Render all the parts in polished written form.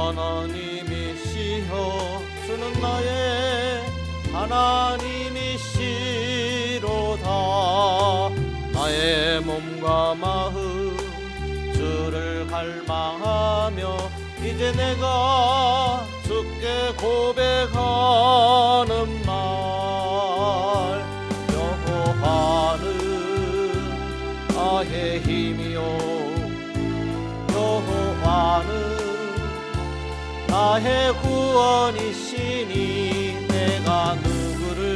하나님이시여 주는 나의 하나님이시로다. 나의 몸과 마음 주를 갈망하며 이제 내가 주께 고백하는 말. 여호와는 나의 힘이요 여호와는 나의 구원이시니 내가 누구를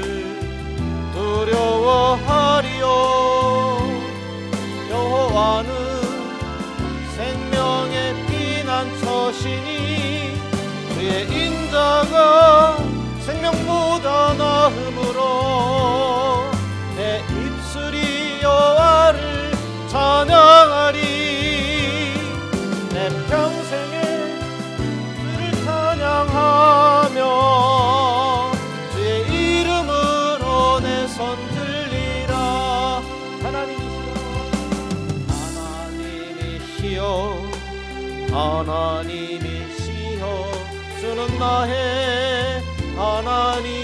두려워하리요. 여호와는 생명의 피난처시니 주의 인자가 생명보다 나음으로 내 입술이 여호와를 찬양하리. 내 평생에 주를 찬양하며 주의 이름으로 내 손 들리라. 하나님이시여 주는 나의 하나님이시로다.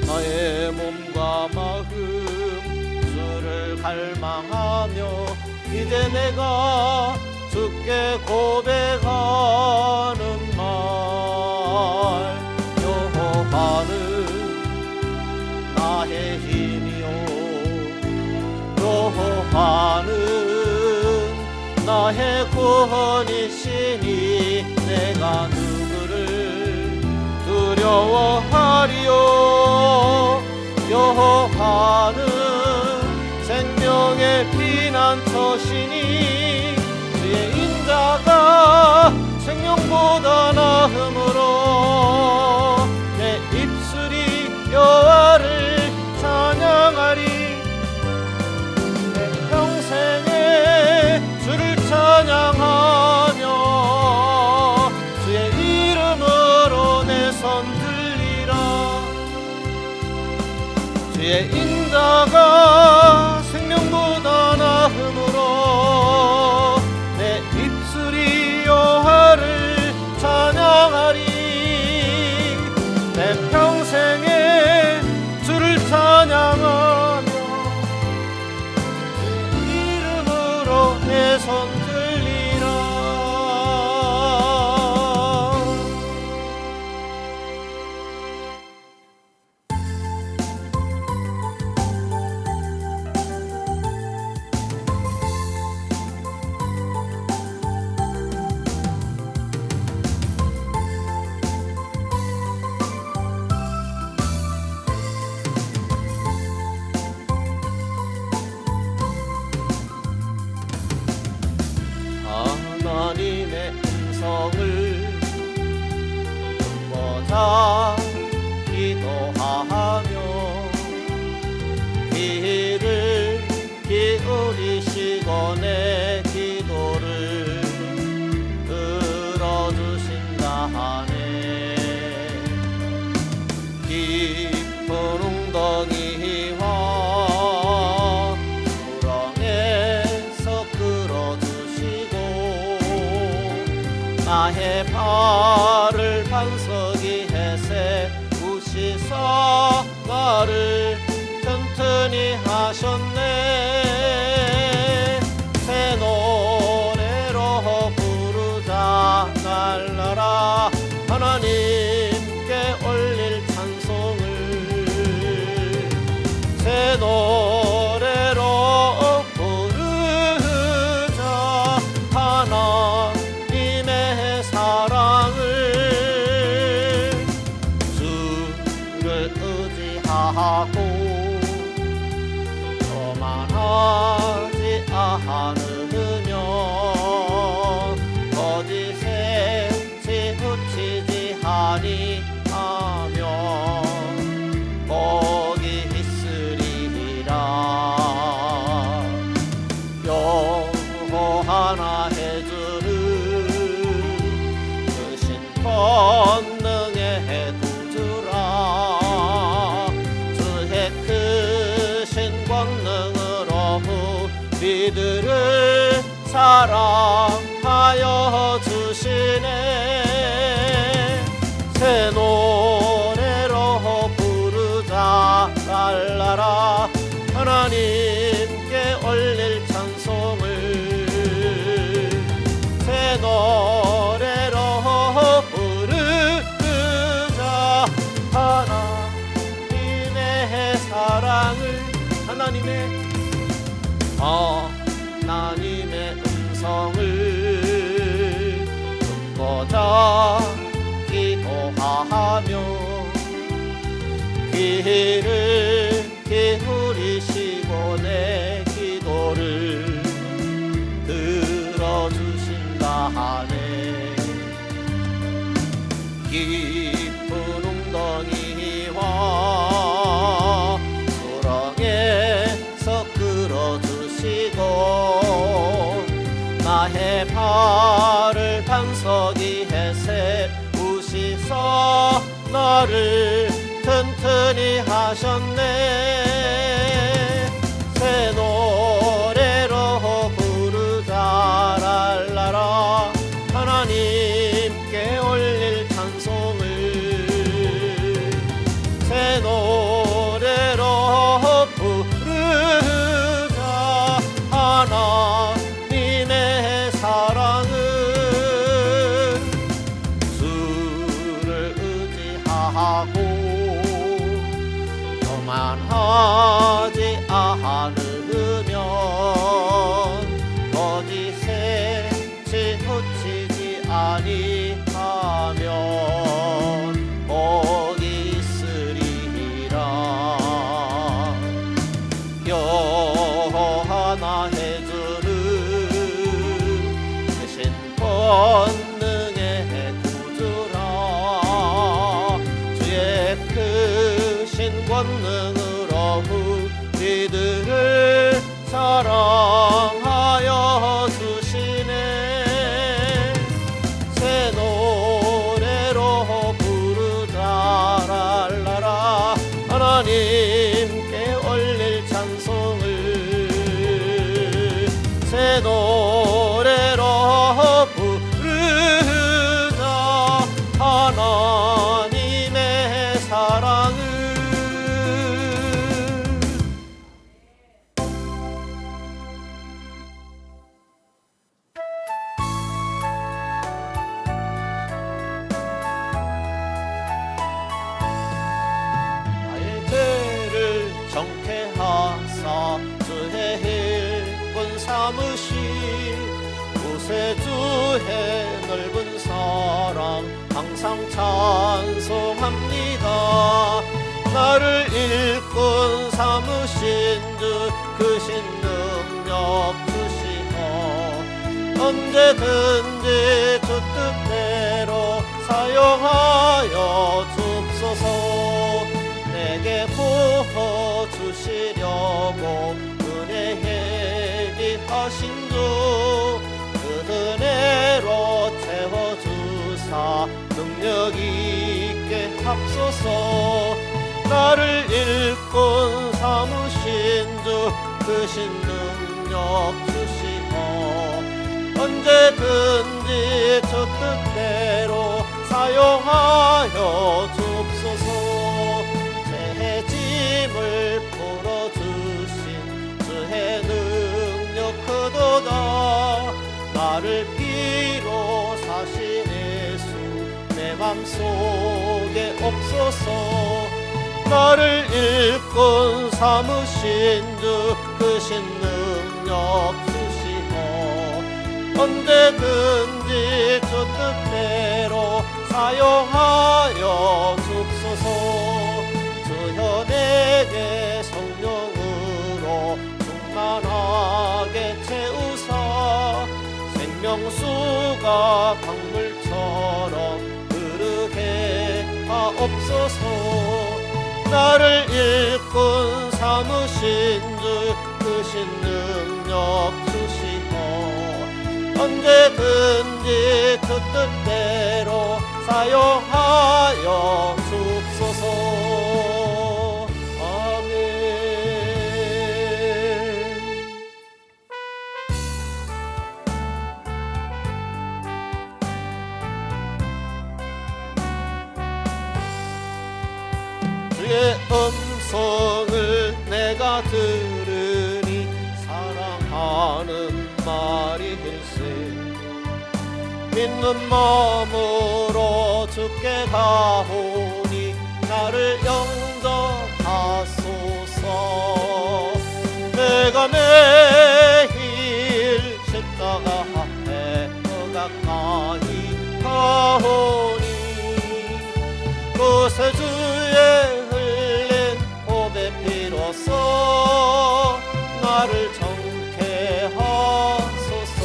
나의 몸과 마음 주를 갈망하며 이제 내가 주께 고백하는 말. 여호와는 나의 힘이요 여호와는 나의 구원이시니 내가 누구를 두려워하리요. 여호와는 생명의 피난처시니 주의 인자가 생명보다 나음으로 내 입술이 여호와를 찬양하리. 내 평생에 주를 찬양하며 주의 이름으로 내 손 들리라. 주의 인자가 생명보다 나음으로 내 입술이 여호와를 찬양하리. 내 평생에 주를 찬양하며 내 손 들리라. 하나님의 음성을 듣고자 기도하며 귀를 기울이시고 내 기도를 들어주신다 하네. 깊은 웅덩이와 수렁에서 끌어주시고 나의 발을 반석이 해세 우시사 나를 튼튼히 하셨네. 새 노래로 부르자 날라라. 하나님께 올릴 찬송을 새 노래로 부르자. 하나님의 사랑을 주를 의지하고 저만한 새 노래로 부르자. 하나님의 사랑을 하나님의 음성을 듣고자 기도하며 귀를 기울이시고 내 기도를 들어주신다 하네. 깊은 웅덩이와 수렁에서 끌어주시고 나의 발을 반석 위에 세우시서 나를 튼튼히 하셨네. 새 노래로 부르자 랄라라. 하나님께 올릴 찬송을 새 노래로 부르자. 하나님의 사랑은 주를 의지하고 교만하지 않으면 거짓에 치우치지 아니하면 복이 있으리라. 여호와 해주는 크신 권능의 구주라. 주의 크신 권능으로 우리들을 사랑하여 주시네. 새 노래로 부르자 랄라라. 하나님께 올릴 찬송을 새 노래로 부르자. 하나님의 사랑을 정케하사 주의 일꾼 삼으시 구세주의 넓은 사랑 항상 찬송합니다. 나를 일꾼 삼으신 주 크신 능력 주시고 언제든지 주 뜻대로 사용하여 줍소서. 내게 부어주시려고 은혜에 예비하신 주 그 은혜로 채워주사 능력 있게 합소서. 나를 일꾼 삼으신 주 크신 능력 주시고 언제든지 주 뜻대로 사용하여 줍소서. 짐을 풀어주신 주의 능력 크도다. 나를 피로 사신 예수 내 맘속에 없소서. 나를 일꾼 삼으신 주 크신 능력 주시고 언제든지 주 뜻대로 사용하여 줍소서. 내게 성령으로 충만하게 채우사 생명수가 강물처럼 흐르게 하옵소서. 나를 일꾼 삼으신 주 크신 능력 주시고 언제든지 그 뜻대로 사용하여 줍소서. 주의 음성을 내가 들으니 사랑하는 말일세. 믿는 마음으로 주께 가오니 나를 영접하소서. 내가 매일 십자가 앞에 더 가까이 가오니 그새 주의 흘린 보배 피로써 나를 정케 하소서.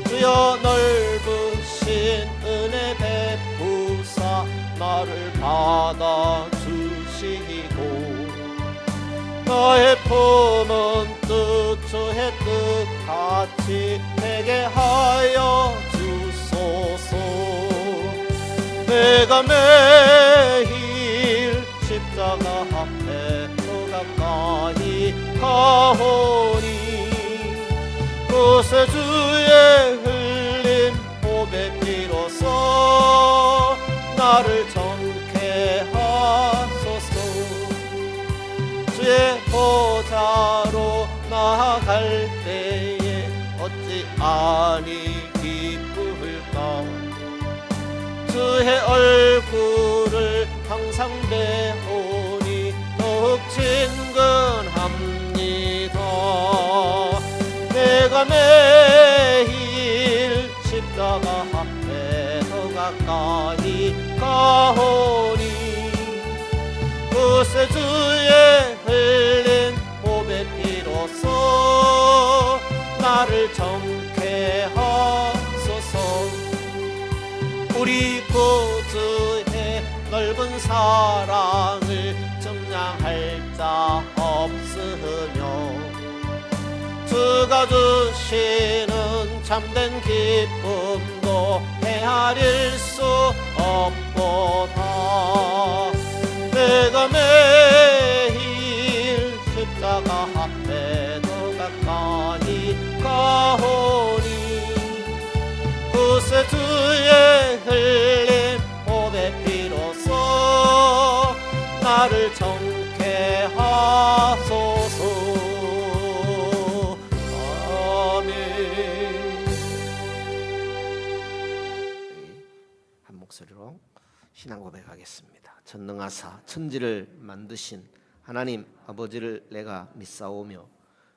주여 넓으신 은혜 베푸사 나를 받아주시고 나의 품은 뜻 주의 뜻같이 되게 하여 주소서. 내가 매일 십자가 앞에 더 가까이 가오니 그새 주의 흘린 보배 피로써 나를 정케 하소서. 주의 보좌로 나아갈 때에 어찌 아니 기쁠까. 주의 얼굴을 항상 배우니 더욱 친근합니다. 내가 매일 십자가 앞에 더 가까이 가오니 그새 주의 흘린 보배 피로써 나를 정케 하소서. 우리 구주의 넓은 사랑을 증량할 자 없으며 주가 주시는 참된 기쁨도 헤아릴 수 없도다. 내가 매일 십자가 앞에 더 가까이 가오니 그새 주의 흘린 보배 피로써 나를 정케 하소서. 한 목소리로 신앙 고백하겠습니다. 전능하사 천지를 만드신 하나님 아버지를 내가 믿사오며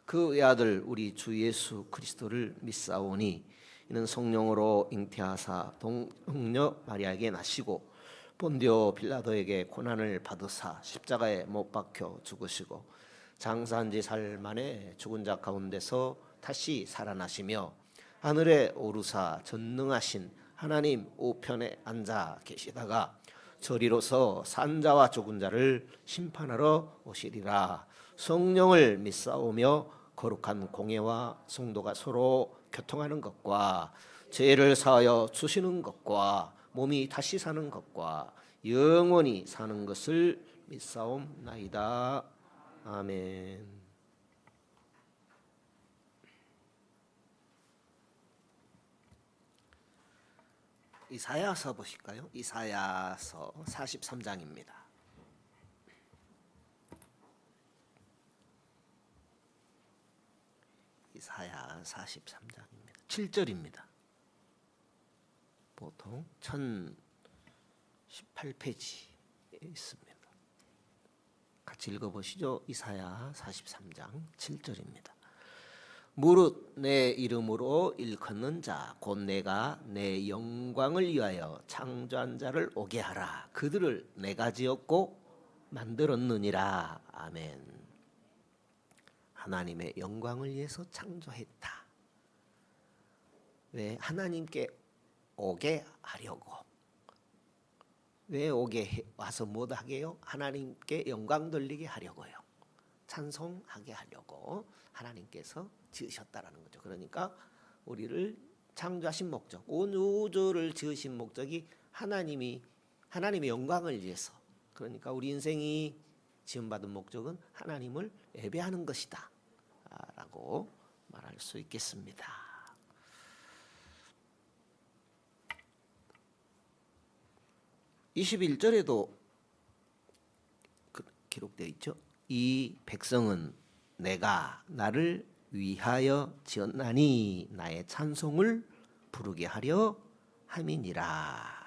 그 외아들 우리 주 예수 그리스도를 믿사오니 이는 성령으로 잉태하사 동녀 마리아에게 나시고 본디오 빌라도에게 고난을 받으사 십자가에 못 박혀 죽으시고 장사한 지 사흘 만에 죽은 자 가운데서 다시 살아나시며 하늘에 오르사 전능하신 하나님 우편에 앉아 계시다가 저리로서 산자와 죽은 자를 심판하러 오시리라. 성령을 믿사오며 거룩한 공예와 성도가 서로 교통하는 것과 죄를 사하여 주시는 것과 몸이 다시 사는 것과 영원히 사는 것을 믿사옵나이다. 아멘. 이사야서 보실까요? 이사야서 43장입니다. 이사야 43장입니다. 7절입니다. 보통 1018페이지에 있습니다. 같이 읽어보시죠. 이사야 43장 7절입니다. 무릇 내 이름으로 일컫는 자 곧 내가 내 영광을 위하여 창조한 자를 오게 하라. 그들을 내가 지었고 만들었느니라. 아멘. 하나님의 영광을 위해서 창조했다. 왜? 하나님께 오게 하려고. 왜 오게 와서 못 하게요? 하나님께 영광 돌리게 하려고요. 찬송하게 하려고 하나님께서 지으셨다라는 거죠. 그러니까 우리를 창조하신 목적, 온 우주를 지으신 목적이 하나님의 영광을 위해서. 그러니까 우리 인생이 지음받은 목적은 하나님을 예배하는 것이다 라고 말할 수 있겠습니다. 21절에도 기록되어 있죠. 이 백성은 내가 나를 위하여 지었나니 나의 찬송을 부르게 하려 함이니라.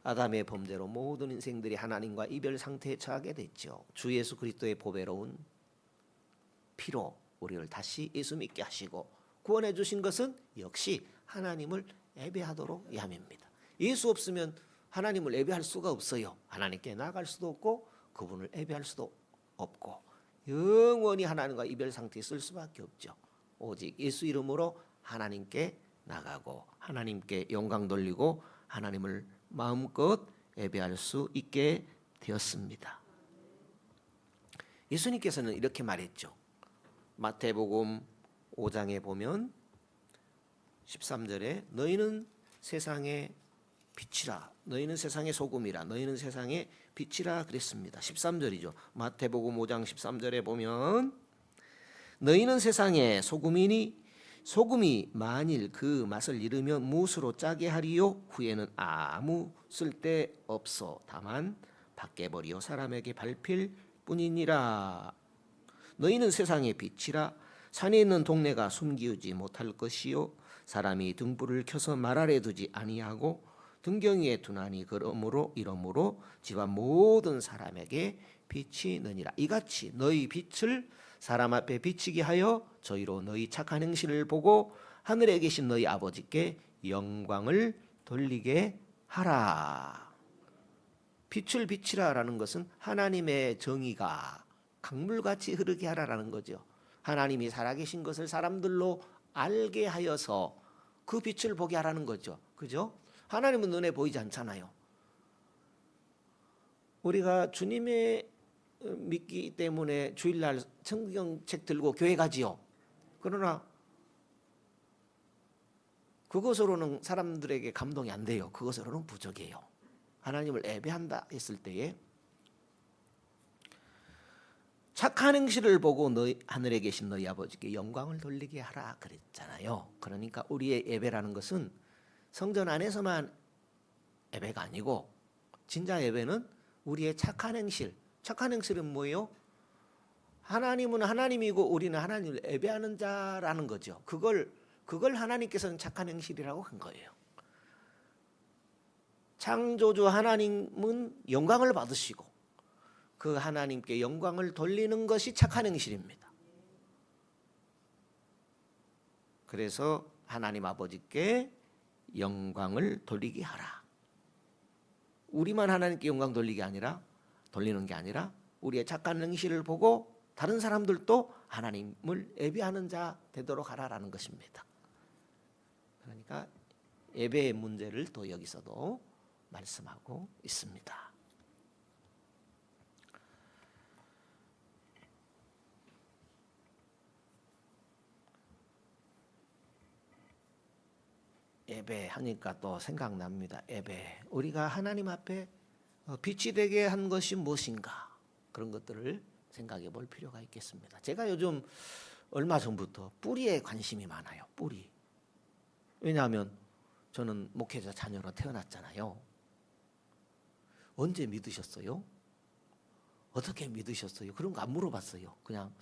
아담의 범죄로 모든 인생들이 하나님과 이별 상태에 처하게 됐죠. 주 예수 그리스도의 보배로운 피로 우리를 다시 예수 믿게 하시고 구원해 주신 것은 역시 하나님을 예배하도록 함입니다. 예수 없으면 하나님을 예배할 수가 없어요. 하나님께 나아갈 수도 없고 그분을 예배할 수도 없고 영원히 하나님과 이별 상태에 있을 수밖에 없죠. 오직 예수 이름으로 하나님께 나가고 하나님께 영광 돌리고 하나님을 마음껏 예배할 수 있게 되었습니다. 예수님께서는 이렇게 말했죠. 마태복음 5장에 보면 13절에 너희는 세상의 빛이라, 너희는 세상의 소금이라, 너희는 세상의 빛이라 그랬습니다. 13절이죠. 마태복음 5장 13절에 보면 너희는 세상의 소금이니 소금이 만일 그 맛을 잃으면 무엇으로 짜게 하리요? 후에는 아무 쓸데 없어 다만 밖에 버리어 사람에게 밟힐 뿐이니라. 너희는 세상의 빛이라. 산에 있는 동네가 숨기우지 못할 것이요 사람이 등불을 켜서 말 아래 두지 아니하고 등경 위에 두나니 이러므로 집안 모든 사람에게 빛이 느니라. 이같이 너희 빛을 사람 앞에 비치게 하여 저희로 너희 착한 행실을 보고 하늘에 계신 너희 아버지께 영광을 돌리게 하라. 빛을 비치라라는 것은 하나님의 정의가 강물같이 흐르게 하라라는 거죠. 하나님이 살아계신 것을 사람들로 알게 하여서 그 빛을 보게 하라는 거죠. 그죠? 하나님은 눈에 보이지 않잖아요. 우리가 주님의 믿기 때문에 주일날 성경책 들고 교회 가지요. 그러나 그것으로는 사람들에게 감동이 안 돼요. 그것으로는 부족해요. 하나님을 예배한다 했을 때에 착한 행실을 보고 너희 하늘에 계신 너희 아버지께 영광을 돌리게 하라 그랬잖아요. 그러니까 우리의 예배라는 것은 성전 안에서만 예배가 아니고 진짜 예배는 우리의 착한 행실. 착한 행실은 뭐예요? 하나님은 하나님이고 우리는 하나님을 예배하는 자라는 거죠. 그걸 하나님께서는 착한 행실이라고 한 거예요. 창조주 하나님은 영광을 받으시고 그 하나님께 영광을 돌리는 것이 착한 행실입니다. 그래서 하나님 아버지께 영광을 돌리게 하라. 우리만 하나님께 영광 돌리는 게 아니라 우리의 착한 행실을 보고 다른 사람들도 하나님을 예배하는 자 되도록 하라라는 것입니다. 그러니까 예배의 문제를 또 여기서도 말씀하고 있습니다. 예배 하니까 또 생각납니다. 예배. 우리가 하나님 앞에 빛이 되게 한 것이 무엇인가? 그런 것들을 생각해 볼 필요가 있겠습니다. 제가 요즘 얼마 전부터 뿌리에 관심이 많아요. 뿌리. 왜냐하면 저는 목회자 자녀로 태어났잖아요. 언제 믿으셨어요? 어떻게 믿으셨어요? 그런 거 안 물어봤어요. 그냥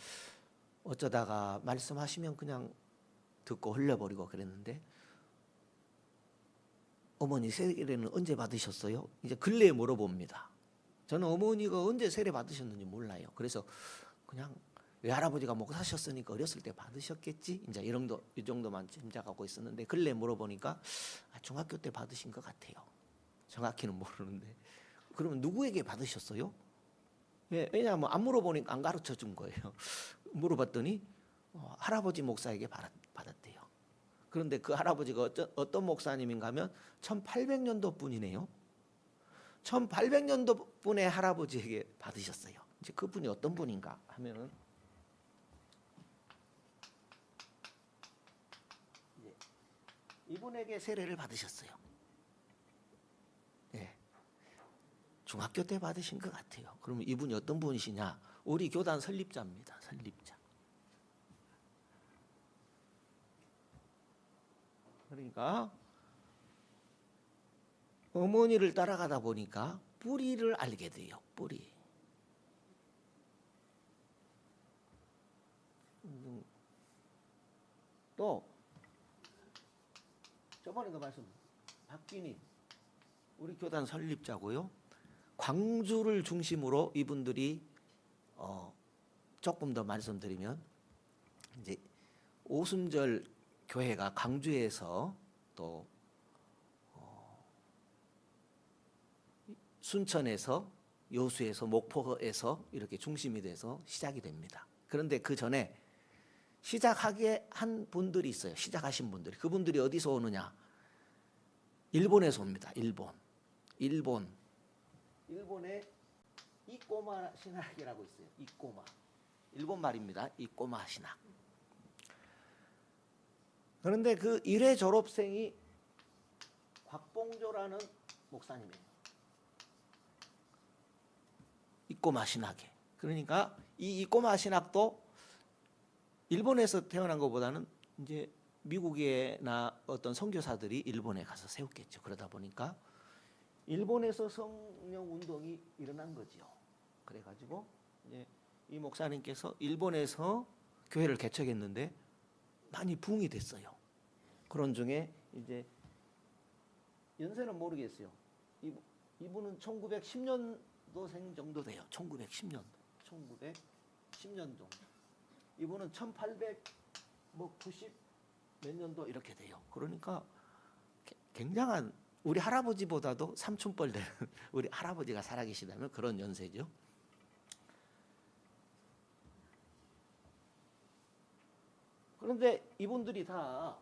어쩌다가 말씀하시면 그냥 듣고 흘려버리고 그랬는데 어머니 세례는 언제 받으셨어요? 이제 근래에 물어봅니다. 저는 어머니가 언제 세례 받으셨는지 몰라요. 그래서 그냥 외할아버지가 목사셨으니까 어렸을 때 받으셨겠지. 이제 이 정도만 짐작하고 있었는데 근래 물어보니까 중학교 때 받으신 것 같아요. 정확히는 모르는데 그러면 누구에게 받으셨어요? 왜냐하면 안 물어보니까 안 가르쳐 준 거예요. 물어봤더니 할아버지 목사에게 받았대요. 그런데 그 할아버지가 어떤 목사님인가 하면 1800년도 분이네요. 1800년도 분의 할아버지에게 받으셨어요. 이제 그분이 어떤 분인가 하면은 이분에게 세례를 받으셨어요. 네. 중학교 때 받으신 것 같아요. 그러면 이분이 어떤 분이시냐? 우리 교단 설립자입니다. 설립자. 그러니까 어머니를 따라가다 보니까 뿌리를 알게 돼요. 뿌리. 또 저번에도 말씀 박기님 우리 교단 설립자고요. 광주를 중심으로 이분들이 조금 더 말씀드리면 이제 오순절 교회가 광주에서 또 순천에서 여수에서 목포에서 이렇게 중심이 돼서 시작이 됩니다. 그런데 그 전에 시작하게 한 분들이 있어요. 시작하신 분들이. 그분들이 어디서 오느냐? 일본에서 옵니다. 일본에 이꼬마 신학이라고 있어요. 이꼬마. 일본 말입니다. 이꼬마 신학. 그런데 그 1회 졸업생이 곽봉조라는 목사님이에요. 이꼬마 신학에. 그러니까 이 이꼬마 신학도 일본에서 태어난 것보다는 이제 미국이나 어떤 선교사들이 일본에 가서 세웠겠죠. 그러다 보니까 일본에서 성령 운동이 일어난 거지요. 그래가지고 이제 이 목사님께서 일본에서 교회를 개척했는데 많이 부흥이 됐어요. 그런 중에 이제 연세는 모르겠어요. 이분은 1910년도생 정도 돼요. 1910년 정도. 이분은 1890 몇 년도 이렇게 돼요. 그러니까 굉장한 우리 할아버지보다도 삼촌뻘 되는 우리 할아버지가 살아계시다면 그런 연세죠. 그런데 이분들이 다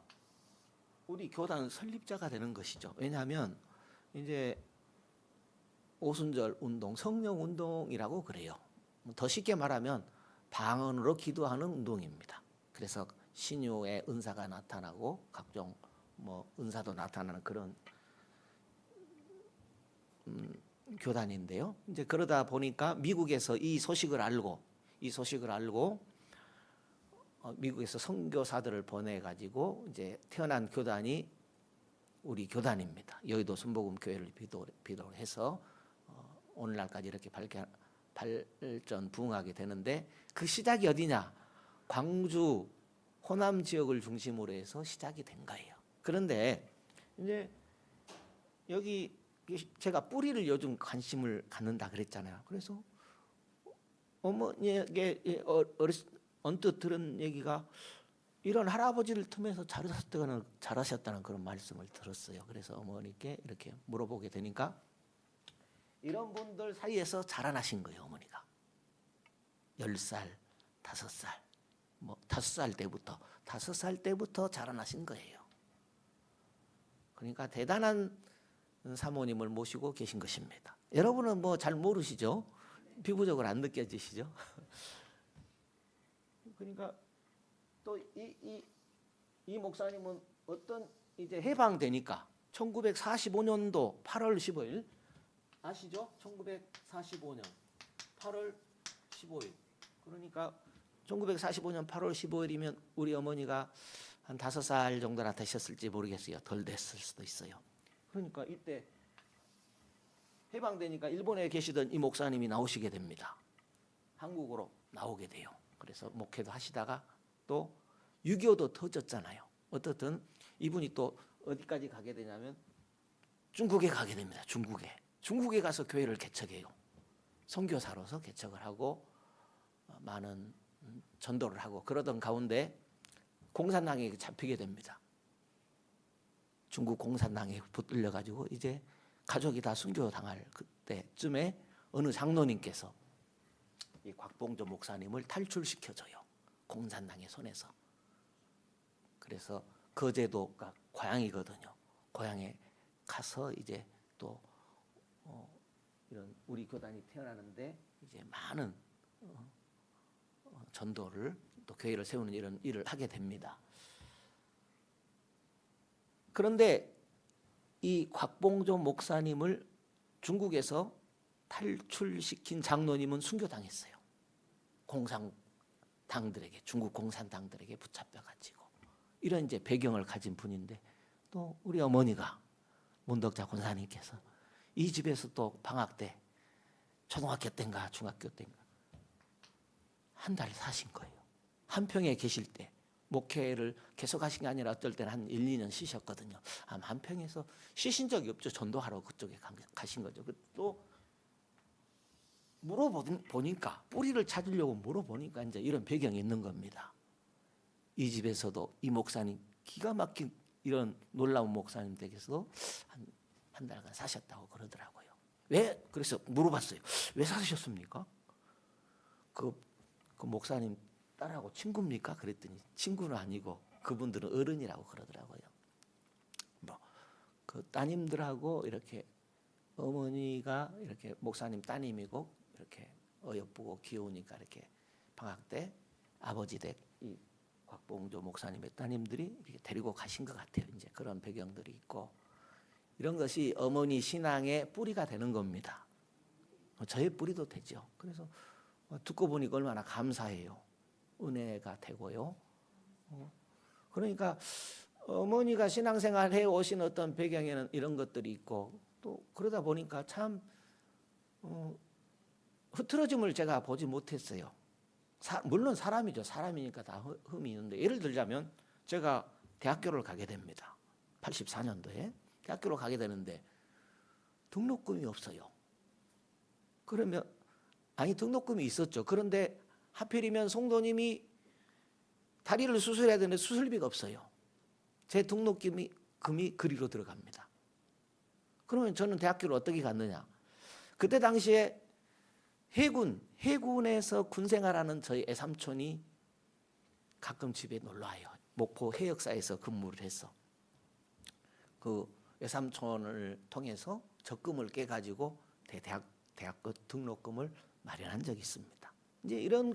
우리 교단 설립자가 되는 것이죠. 왜냐하면 이제 오순절 운동, 성령 운동이라고 그래요. 더 쉽게 말하면 방언으로 기도하는 운동입니다. 그래서 신유의 은사가 나타나고 각종 은사도 나타나는 그런 교단인데요. 이제 그러다 보니까 미국에서 이 소식을 알고 미국에서 선교사들을 보내 가지고 이제 태어난 교단이 우리 교단입니다. 여의도 순복음 교회를 비도를 해서 오늘날까지 이렇게 발전 부흥하게 되는데 그 시작이 어디냐? 광주 호남 지역을 중심으로 해서 시작이 된 거예요. 그런데 이제 여기 제가 뿌리를 요즘 관심을 갖는다 그랬잖아요. 그래서 어머니에게 언뜻 들은 얘기가 이런 할아버지를 틈에서 잘하셨다는 그런 말씀을 들었어요. 그래서 어머니께 이렇게 물어보게 되니까 이런 분들 사이에서 자라나신 거예요. 어머니가 10살, 5살, 5살 때부터 자라나신 거예요. 그러니까 대단한 사모님을 모시고 계신 것입니다. 여러분은 잘 모르시죠? 피부적으로 안 느껴지시죠? 그러니까 또 이 목사님은 어떤 이제 해방되니까 1945년도 8월 15일 아시죠? 1945년 8월 15일. 그러니까 1945년 8월 15일이면 우리 어머니가 한 5살 정도나 되셨을지 모르겠어요. 덜 됐을 수도 있어요. 그러니까 이때 해방되니까 일본에 계시던 이 목사님이 나오시게 됩니다. 한국으로 나오게 돼요. 그래서 목회도 하시다가 또 6.25도 터졌잖아요. 어떻든 이분이 또 어디까지 가게 되냐면 중국에 가게 됩니다. 중국에 가서 교회를 개척해요. 선교사로서 개척을 하고 많은 전도를 하고 그러던 가운데 공산당에 잡히게 됩니다. 중국 공산당에 붙들려 가지고 이제 가족이 다 순교당할 그때쯤에 어느 장로님께서 이 곽봉조 목사님을 탈출시켜줘요. 공산당의 손에서. 그래서 거제도가 고향이거든요. 고향에 가서 이제 또 이런 우리 교단이 태어나는데 이제 많은 전도를 또 교회를 세우는 이런 일을 하게 됩니다. 그런데 이 곽봉조 목사님을 중국에서 탈출시킨 장로님은 순교당했어요. 공산당들에게, 중국 공산당들에게 붙잡혀가지고 이런 이제 배경을 가진 분인데 또 우리 어머니가 문덕자 권사님께서 이 집에서 또 방학 때 초등학교 때인가 중학교 때인가 한 달 사신 거예요. 한평에 계실 때 목회를 계속 하신 게 아니라 어떨 때는 한 1, 2년 쉬셨거든요. 아마 한평에서 쉬신 적이 없죠. 전도하러 그쪽에 가신 거죠. 또 물어보니까 뿌리를 찾으려고 물어보니까 이제 이런 배경이 있는 겁니다. 이 집에서도 이 목사님 기가 막힌 이런 놀라운 목사님 댁에서도 한 달간 사셨다고 그러더라고요. 왜? 그래서 물어봤어요. 왜 사셨습니까? 그 목사님 딸하고 친구입니까? 그랬더니 친구는 아니고 그분들은 어른이라고 그러더라고요. 그 따님들하고 이렇게 어머니가 이렇게 목사님 따님이고 이렇게 어여쁘고 귀여우니까 이렇게 방학 때 아버지 댁 이 곽봉조 목사님의 따님들이 이렇게 데리고 가신 것 같아요. 이제 그런 배경들이 있고 이런 것이 어머니 신앙의 뿌리가 되는 겁니다. 저의 뿌리도 되죠. 그래서 듣고 보니까 얼마나 감사해요. 은혜가 되고요. 그러니까 어머니가 신앙생활 해 오신 어떤 배경에는 이런 것들이 있고 또 그러다 보니까 참 흐트러짐을 제가 보지 못했어요. 물론 사람이죠. 사람이니까 다 흠이 있는데 예를 들자면 제가 대학교를 가게 됩니다. 84년도에 대학교를 가게 되는데 등록금이 없어요. 그러면 등록금이 있었죠. 그런데 하필이면 송도님이 다리를 수술해야 되는데 수술비가 없어요. 제 등록금이 그리로 들어갑니다. 그러면 저는 대학교를 어떻게 갔느냐? 그때 당시에 해군에서 군생활하는 저희 애삼촌이 가끔 집에 놀러 와요. 목포 해역사에서 근무를 해서 그 애삼촌을 통해서 적금을 깨가지고 대학교 등록금을 마련한 적이 있습니다. 이제 이런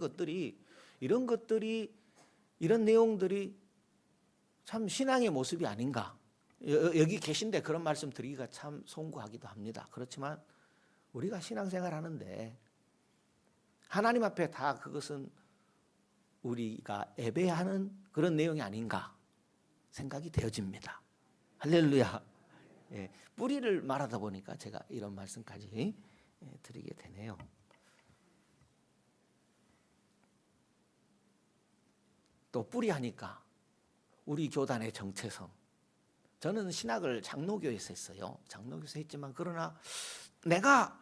내용들이 참 신앙의 모습이 아닌가. 여기 계신데 그런 말씀 드리기가 참 송구하기도 합니다. 그렇지만 우리가 신앙생활 하는데 하나님 앞에 다 그것은 우리가 예배하는 그런 내용이 아닌가 생각이 되어집니다. 할렐루야. 예, 뿌리를 말하다 보니까 제가 이런 말씀까지 드리게 되네요. 또 뿌리 하니까 우리 교단의 정체성. 저는 신학을 장로교에서 했어요. 장로교에서 했지만 그러나 내가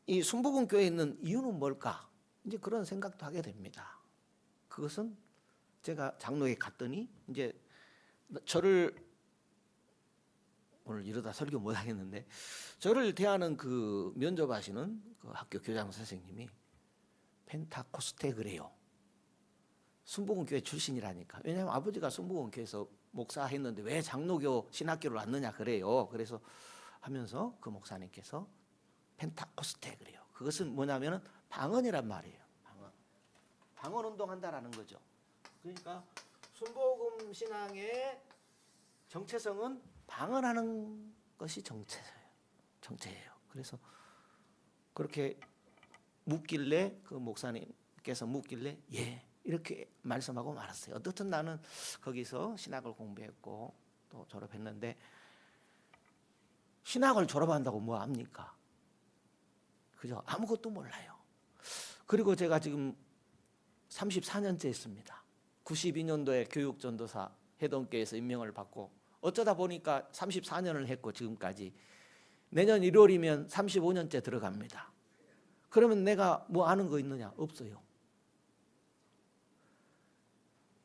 이 순복음교회에 있는 이유는 뭘까? 이제 그런 생각도 하게 됩니다. 그것은 제가 장로에 갔더니 이제 저를 오늘 이러다 설교 못 하겠는데 저를 대하는 그 면접하시는 그 학교 교장 선생님이 펜타코스테 그래요. 순복음교회 출신이라니까. 왜냐하면 아버지가 순복음교회에서 목사했는데 왜 장로교 신학교를 왔느냐 그래요. 그래서 하면서 그 목사님께서 펜타코스테 그래요. 그것은 뭐냐면은 방언이란 말이에요. 방언 운동한다라는 거죠. 그러니까 순복음 신앙의 정체성은 방언하는 것이 정체예요. 그래서 그렇게 묻길래 그 목사님께서 묻길래 예 이렇게 말씀하고 말았어요. 어떻든 나는 거기서 신학을 공부했고 또 졸업했는데 신학을 졸업한다고 뭐 합니까? 그죠? 아무것도 몰라요. 그리고 제가 지금 34년째 했습니다. 92년도에 교육전도사 해동교에서 임명을 받고 어쩌다 보니까 34년을 했고 지금까지 내년 1월이면 35년째 들어갑니다. 그러면 내가 뭐 아는 거 있느냐? 없어요.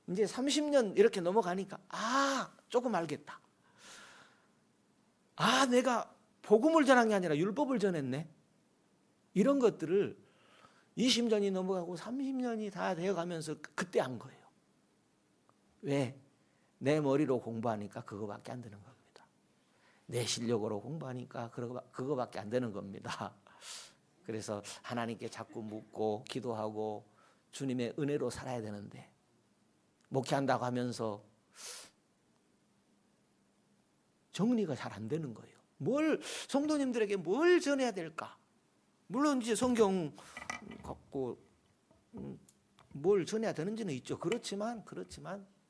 이제 30년 이렇게 넘어가니까 조금 알겠다. 내가 복음을 전한 게 아니라 율법을 전했네. 이런 것들을 20년이 넘어가고 30년이 다 되어가면서 그때 한 거예요. 왜? 내 머리로 공부하니까 그거밖에 안 되는 겁니다. 내 실력으로 공부하니까 그거밖에 안 되는 겁니다. 그래서 하나님께 자꾸 묻고 기도하고 주님의 은혜로 살아야 되는데 목회한다고 하면서 정리가 잘 안 되는 거예요. 성도님들에게 뭘 전해야 될까? 물론 이제 성경 갖고 뭘 전해야 되는지는 있죠. 그렇지만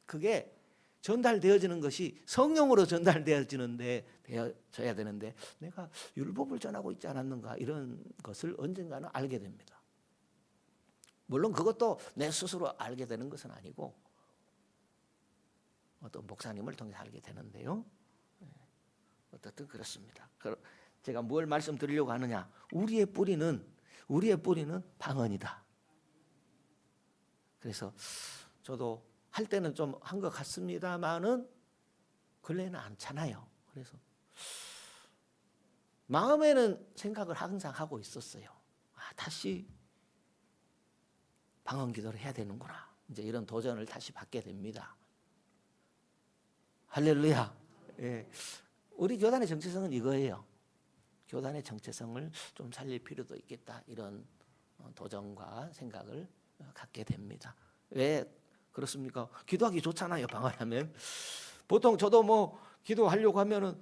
그게 전달되어지는 것이 성령으로 되어져야 되는데 내가 율법을 전하고 있지 않았는가 이런 것을 언젠가는 알게 됩니다. 물론 그것도 내 스스로 알게 되는 것은 아니고 어떤 목사님을 통해서 알게 되는데요. 어떻든 그렇습니다. 제가 뭘 말씀드리려고 하느냐? 우리의 뿌리는 방언이다. 그래서 저도 할 때는 좀 한 것 같습니다만은 근래는 않잖아요. 그래서 마음에는 생각을 항상 하고 있었어요. 다시 방언 기도를 해야 되는구나. 이제 이런 도전을 다시 받게 됩니다. 할렐루야. 예. 우리 교단의 정체성은 이거예요. 교단의 정체성을 좀 살릴 필요도 있겠다. 이런 도전과 생각을 갖게 됩니다. 왜 그렇습니까? 기도하기 좋잖아요. 방언하면. 보통 저도 뭐 기도하려고 하면은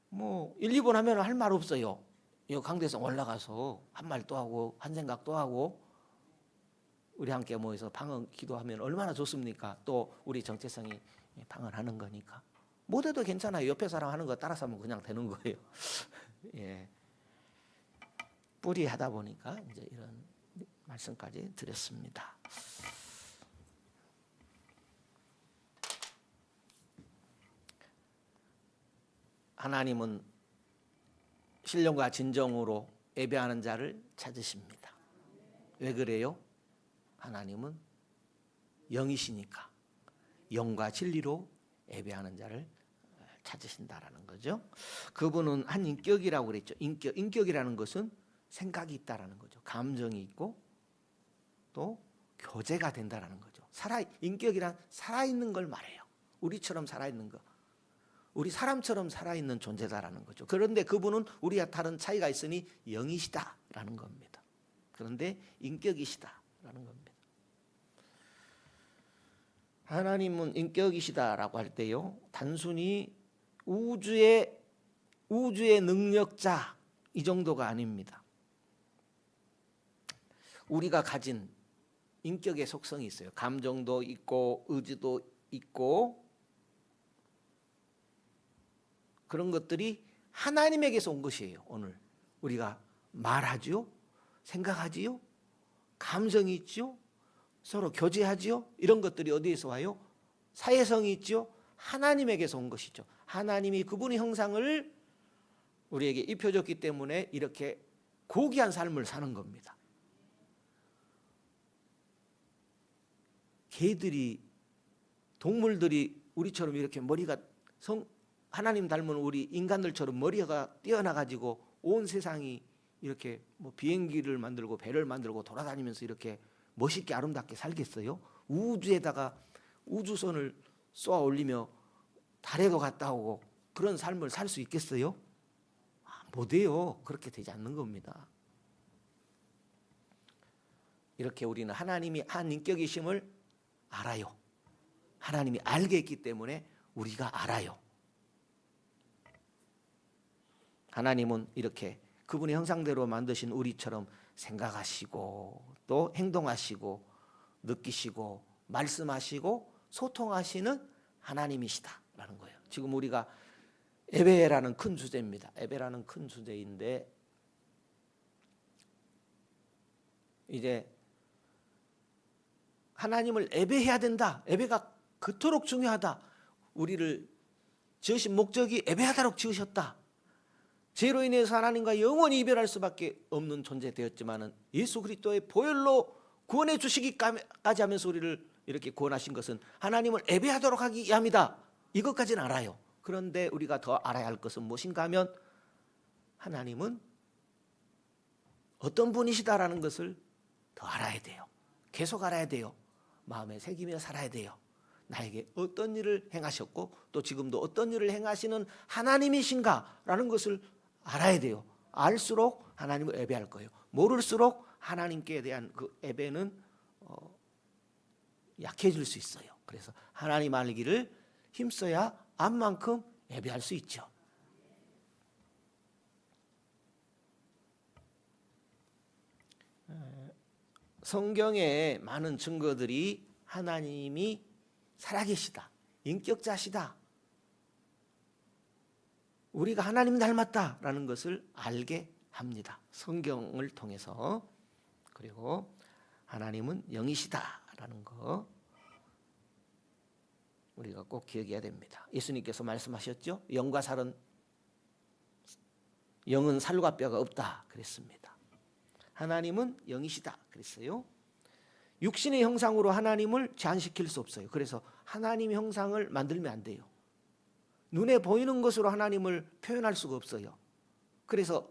뭐 1, 2분 하면 할 말 없어요. 이 강대성 올라가서 한 말 또 하고 한 생각 또 하고 우리 함께 모여서 방언 기도하면 얼마나 좋습니까? 또 우리 정체성이 방언하는 거니까. 못해도 괜찮아요. 옆에 사람 하는 거 따라서 하면 그냥 되는 거예요. 예. 뿌리 하다 보니까 이제 이런 말씀까지 드렸습니다. 하나님은 신령과 진정으로 예배하는 자를 찾으십니다. 왜 그래요? 하나님은 영이시니까 영과 진리로 예배하는 자를 찾으신다라는 거죠. 그분은 한 인격이라고 그랬죠. 인격이라는 것은 생각이 있다라는 거죠. 감정이 있고 또 교제가 된다라는 거죠. 인격이란 살아있는 걸 말해요. 우리처럼 살아있는 거. 우리 사람처럼 살아있는 존재다라는 거죠. 그런데 그분은 우리와 다른 차이가 있으니 영이시다라는 겁니다. 그런데 인격이시다라는 겁니다. 하나님은 인격이시다라고 할 때요, 단순히 우주의 능력자 이 정도가 아닙니다. 우리가 가진 인격의 속성이 있어요. 감정도 있고 의지도 있고 그런 것들이 하나님에게서 온 것이에요. 오늘 우리가 말하지요, 생각하지요, 감정이 있지요, 서로 교제하지요. 이런 것들이 어디에서 와요? 사회성이 있지요. 하나님에게서 온 것이죠. 하나님이 그분의 형상을 우리에게 입혀줬기 때문에 이렇게 고귀한 삶을 사는 겁니다. 동물들이 우리처럼 이렇게 머리가 하나님 닮은 우리 인간들처럼 머리가 뛰어나가지고 온 세상이 이렇게 뭐 비행기를 만들고 배를 만들고 돌아다니면서 이렇게 멋있게 아름답게 살겠어요? 우주에다가 우주선을 쏘아 올리며 달에도 갔다 오고 그런 삶을 살 수 있겠어요? 못해요. 그렇게 되지 않는 겁니다. 이렇게 우리는 하나님이 한 인격이심을 알아요. 하나님이 알게 했기 때문에 우리가 알아요. 하나님은 이렇게 그분의 형상대로 만드신 우리처럼 생각하시고 또 행동하시고 느끼시고 말씀하시고 소통하시는 하나님이시다라는 거예요. 지금 우리가 예배라는 큰 주제입니다. 예배라는 큰 주제인데 이제 하나님을 예배해야 된다. 예배가 그토록 중요하다. 우리를 지으신 목적이 예배하도록 지으셨다. 죄로 인해서 하나님과 영원히 이별할 수밖에 없는 존재 되었지만은 예수 그리스도의 보혈로 구원해 주시기까지 하면서 우리를 이렇게 구원하신 것은 하나님을 예배하도록 하기 위함이다. 이것까지는 알아요. 그런데 우리가 더 알아야 할 것은 무엇인가 하면 하나님은 어떤 분이시다라는 것을 더 알아야 돼요. 계속 알아야 돼요. 마음에 새기며 살아야 돼요. 나에게 어떤 일을 행하셨고 또 지금도 어떤 일을 행하시는 하나님이신가라는 것을 알아야 돼요. 알수록 하나님을 예배할 거예요. 모를수록 하나님께 대한 그 예배는 약해질 수 있어요. 그래서 하나님 알기를 힘써야 암만큼 예배할 수 있죠. 성경에 많은 증거들이 하나님이 살아계시다, 인격자시다, 우리가 하나님 닮았다라는 것을 알게 합니다. 성경을 통해서. 그리고 하나님은 영이시다라는 거. 우리가 꼭 기억해야 됩니다. 예수님께서 말씀하셨죠. 영과 살은 영은 살과 뼈가 없다 그랬습니다. 하나님은 영이시다 그랬어요. 육신의 형상으로 하나님을 제한시킬 수 없어요. 그래서 하나님 형상을 만들면 안 돼요. 눈에 보이는 것으로 하나님을 표현할 수가 없어요. 그래서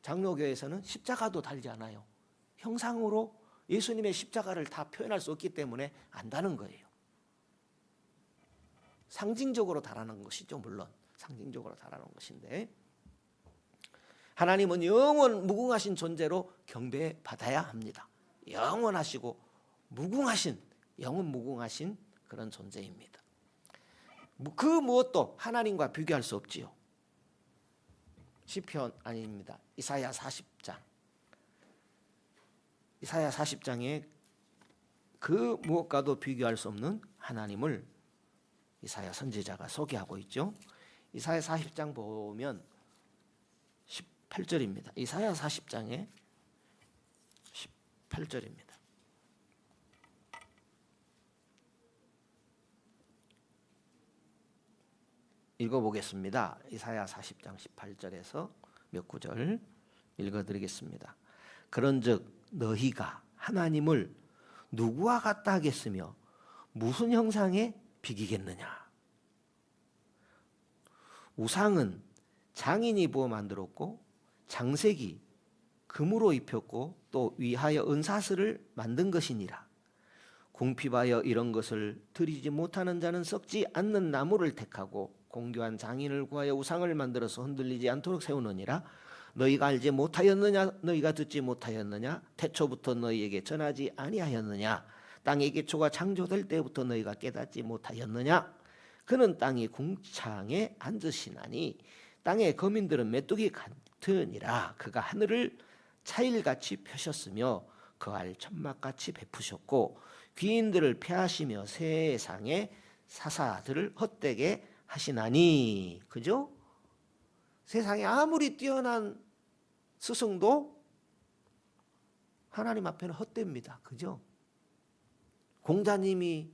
장로교에서는 십자가도 달지 않아요. 형상으로 예수님의 십자가를 다 표현할 수 없기 때문에 안다는 거예요. 상징적으로 달하는 것이죠. 물론 상징적으로 달하는 것인데 하나님은 영원 무궁하신 존재로 경배받아야 합니다. 영원하시고 무궁하신, 영원 무궁하신 그런 존재입니다. 그 무엇도 하나님과 비교할 수 없지요. 시편 아닙니다. 이사야 40장. 이사야 40장에 그 무엇과도 비교할 수 없는 하나님을 이사야 선지자가 소개하고 있죠. 이사야 40장 보면 18절입니다. 이사야 40장에 18절입니다. 읽어보겠습니다. 이사야 40장 18절에서 몇 구절 읽어드리겠습니다. 그런즉 너희가 하나님을 누구와 같다 하겠으며 무슨 형상에 비기겠느냐. 우상은 장인이 부어 만들었고 장색이 금으로 입혔고 또 위하여 은사슬을 만든 것이니라. 궁핍하여 이런 것을 드리지 못하는 자는 썩지 않는 나무를 택하고 공교한 장인을 구하여 우상을 만들어서 흔들리지 않도록 세우느니라. 너희가 알지 못하였느냐? 너희가 듣지 못하였느냐? 태초부터 너희에게 전하지 아니하였느냐? 땅의 기초가 창조될 때부터 너희가 깨닫지 못하였느냐? 그는 땅이 궁창에 앉으시나니 땅의 거민들은 메뚜기 같으니라. 그가 하늘을 차일같이 펴셨으며 그알 천막같이 베푸셨고 귀인들을 폐하시며 세상의 사사들을 헛되게 하시나니. 그죠? 세상에 아무리 뛰어난 스승도 하나님 앞에는 헛됩니다. 그죠? 공자님이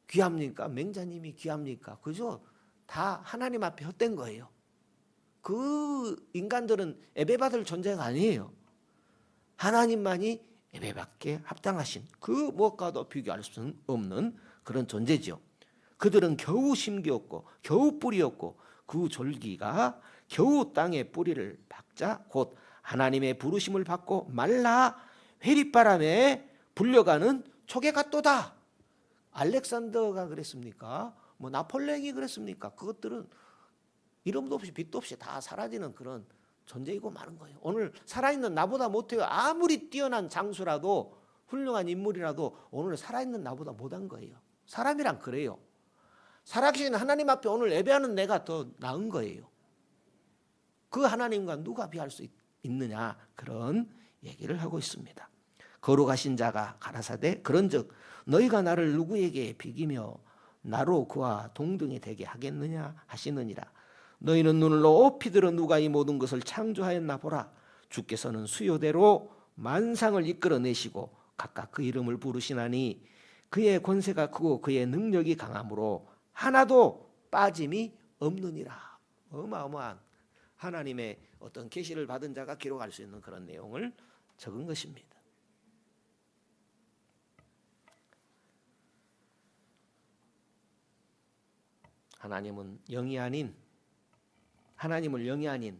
귀합니까? 맹자님이 귀합니까? 그죠? 다 하나님 앞에 헛된 거예요. 그 인간들은 예배받을 존재가 아니에요. 하나님만이 예배받게 합당하신 그 무엇과도 비교할 수 없는 그런 존재죠. 그들은 겨우 심기였고 겨우 뿌리였고 그 졸기가 겨우 땅에 뿌리를 박자 곧 하나님의 부르심을 받고 말라 회립바람에 불려가는 초계 같도다. 알렉산더가 그랬습니까? 뭐 나폴레옹이 그랬습니까? 그것들은 이름도 없이 빛도 없이 다 사라지는 그런 존재이고 마는 거예요. 오늘 살아있는 나보다 못해요. 아무리 뛰어난 장수라도 훌륭한 인물이라도 오늘 살아있는 나보다 못한 거예요. 사람이란 그래요. 살아계신 하나님 앞에 오늘 예배하는 내가 더 나은 거예요. 그 하나님과 누가 비할 수 있느냐, 그런 얘기를 하고 있습니다. 거룩하신 자가 가라사대 그런즉 너희가 나를 누구에게 비기며 나로 그와 동등이 되게 하겠느냐 하시느니라. 너희는 눈을 높이 들어 누가 이 모든 것을 창조하였나 보라. 주께서는 수요대로 만상을 이끌어내시고 각각 그 이름을 부르시나니 그의 권세가 크고 그의 능력이 강함으로 하나도 빠짐이 없느니라. 어마어마한 하나님의 어떤 계시를 받은 자가 기록할 수 있는 그런 내용을 적은 것입니다. 하나님은 영이 아닌, 하나님을 영이 아닌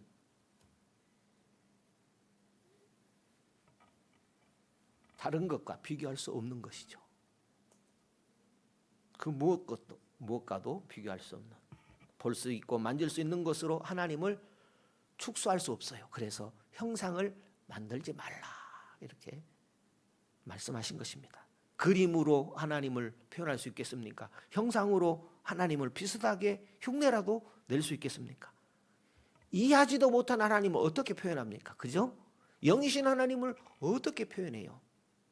다른 것과 비교할 수 없는 것이죠. 그 무엇과도 비교할 수 없는, 볼 수 있고 만질 수 있는 것으로 하나님을 축소할 수 없어요. 그래서 형상을 만들지 말라 이렇게 말씀하신 것입니다. 그림으로 하나님을 표현할 수 있겠습니까? 형상으로 하나님을 비슷하게 흉내라도 낼 수 있겠습니까? 이해하지도 못한 하나님을 어떻게 표현합니까? 그죠? 영이신 하나님을 어떻게 표현해요?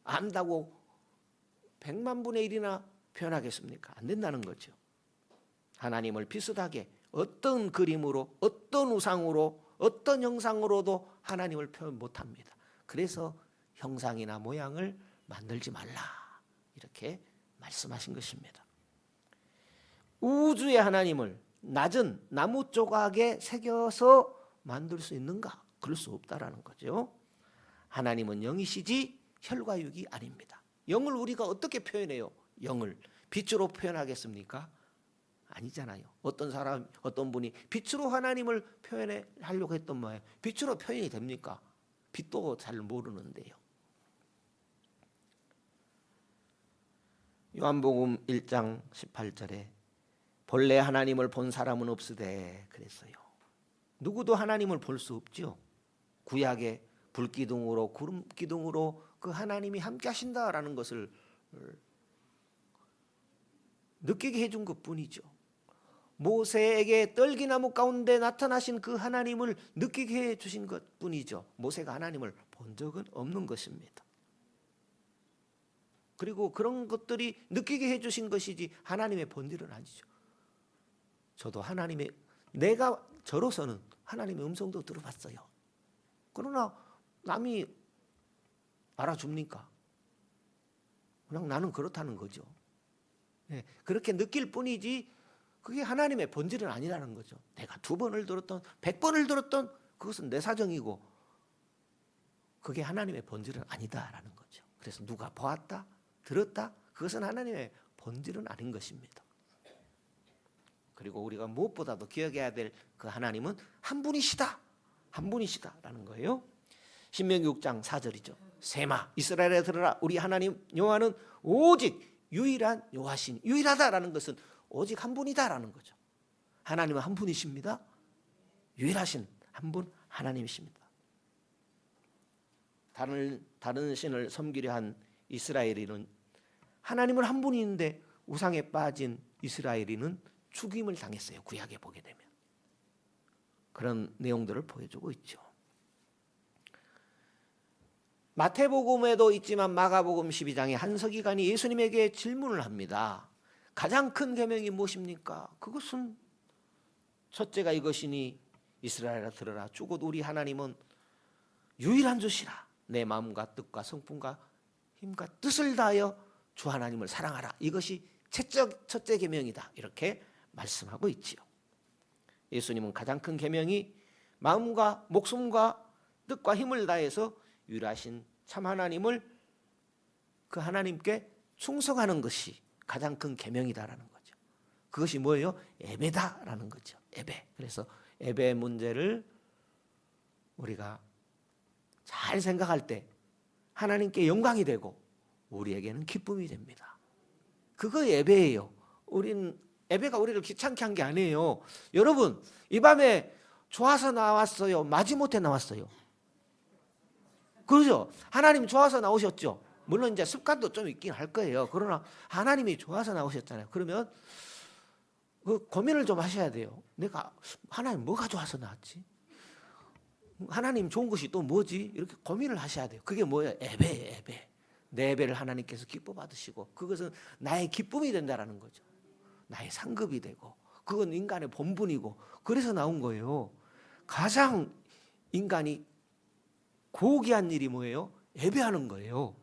안다고 100만 분의 1이나 표현하겠습니까? 안 된다는 거죠. 하나님을 비슷하게 어떤 그림으로, 어떤 우상으로, 어떤 형상으로도 하나님을 표현 못합니다. 그래서 형상이나 모양을 만들지 말라 이렇게 말씀하신 것입니다. 우주의 하나님을 낮은 나무 조각에 새겨서 만들 수 있는가? 그럴 수 없다라는 거죠. 하나님은 영이시지 혈과 육이 아닙니다. 영을 우리가 어떻게 표현해요? 영을 빛으로 표현하겠습니까? 아니잖아요. 어떤 분이 빛으로 하나님을 표현하려고 했던 뭐예요? 빛으로 표현이 됩니까? 빛도 잘 모르는데요. 요한복음 1장 18절에 본래 하나님을 본 사람은 없으되 그랬어요. 누구도 하나님을 볼 수 없죠. 구약의 불기둥으로 구름기둥으로 그 하나님이 함께 하신다라는 것을 느끼게 해준 것뿐이죠. 모세에게 떨기나무 가운데 나타나신 그 하나님을 느끼게 해주신 것뿐이죠. 모세가 하나님을 본 적은 없는 것입니다. 그리고 그런 것들이 느끼게 해주신 것이지 하나님의 본질은 아니죠. 저도 내가 저로서는 하나님의 음성도 들어봤어요. 그러나 남이 알아줍니까? 그냥 나는 그렇다는 거죠. 네, 그렇게 느낄 뿐이지 그게 하나님의 본질은 아니라는 거죠. 내가 2번을 들었던 100번을 들었던 그것은 내 사정이고 그게 하나님의 본질은 아니다라는 거죠. 그래서 누가 보았다 들었다 그것은 하나님의 본질은 아닌 것입니다. 그리고 우리가 무엇보다도 기억해야 될 그 하나님은 한 분이시다라는 거예요. 신명기 6장 4절이죠. 세마 이스라엘에 들으라 우리 하나님 여호와는 오직 유일한 여호와신. 유일하다라는 것은 오직 한 분이다라는 거죠. 하나님은 한 분이십니다. 유일하신 한 분 하나님이십니다. 다른 신을 섬기려 한 이스라엘인은 하나님은 한 분인데 우상에 빠진 이스라엘인은 죽임을 당했어요. 구약에 보게 되면 그런 내용들을 보여주고 있죠. 마태복음에도 있지만 마가복음 12장에 한 서기관이 예수님에게 질문을 합니다. 가장 큰 계명이 무엇입니까? 그것은 첫째가 이것이니 이스라엘아 들으라 주곧 우리 하나님은 유일한 주시라. 내 마음과 뜻과 성품과 힘과 뜻을 다하여 주 하나님을 사랑하라. 이것이 첫째 계명이다. 이렇게 말씀하고 있지요. 예수님은 가장 큰 계명이 마음과 목숨과 뜻과 힘을 다해서 유일하신 참 하나님을 그 하나님께 충성하는 것이 가장 큰 계명이다라는 거죠. 그것이 뭐예요? 예배다라는 거죠. 예배. 그래서 예배 문제를 우리가 잘 생각할 때 하나님께 영광이 되고 우리에게는 기쁨이 됩니다. 그거 예배예요. 예배가 우리를 귀찮게 한 게 아니에요. 여러분 이 밤에 좋아서 나왔어요? 마지못해 나왔어요? 그렇죠? 하나님 좋아서 나오셨죠? 물론 이제 습관도 좀 있긴 할 거예요. 그러나 하나님이 좋아서 나오셨잖아요. 그러면 그 고민을 좀 하셔야 돼요. 내가 하나님 뭐가 좋아서 나왔지? 하나님 좋은 것이 또 뭐지? 이렇게 고민을 하셔야 돼요. 그게 뭐예요? 예배예요. 예배. 내 예배를 하나님께서 기뻐 받으시고 그것은 나의 기쁨이 된다라는 거죠. 나의 상급이 되고 그건 인간의 본분이고 그래서 나온 거예요. 가장 인간이 고귀한 일이 뭐예요? 예배하는 거예요.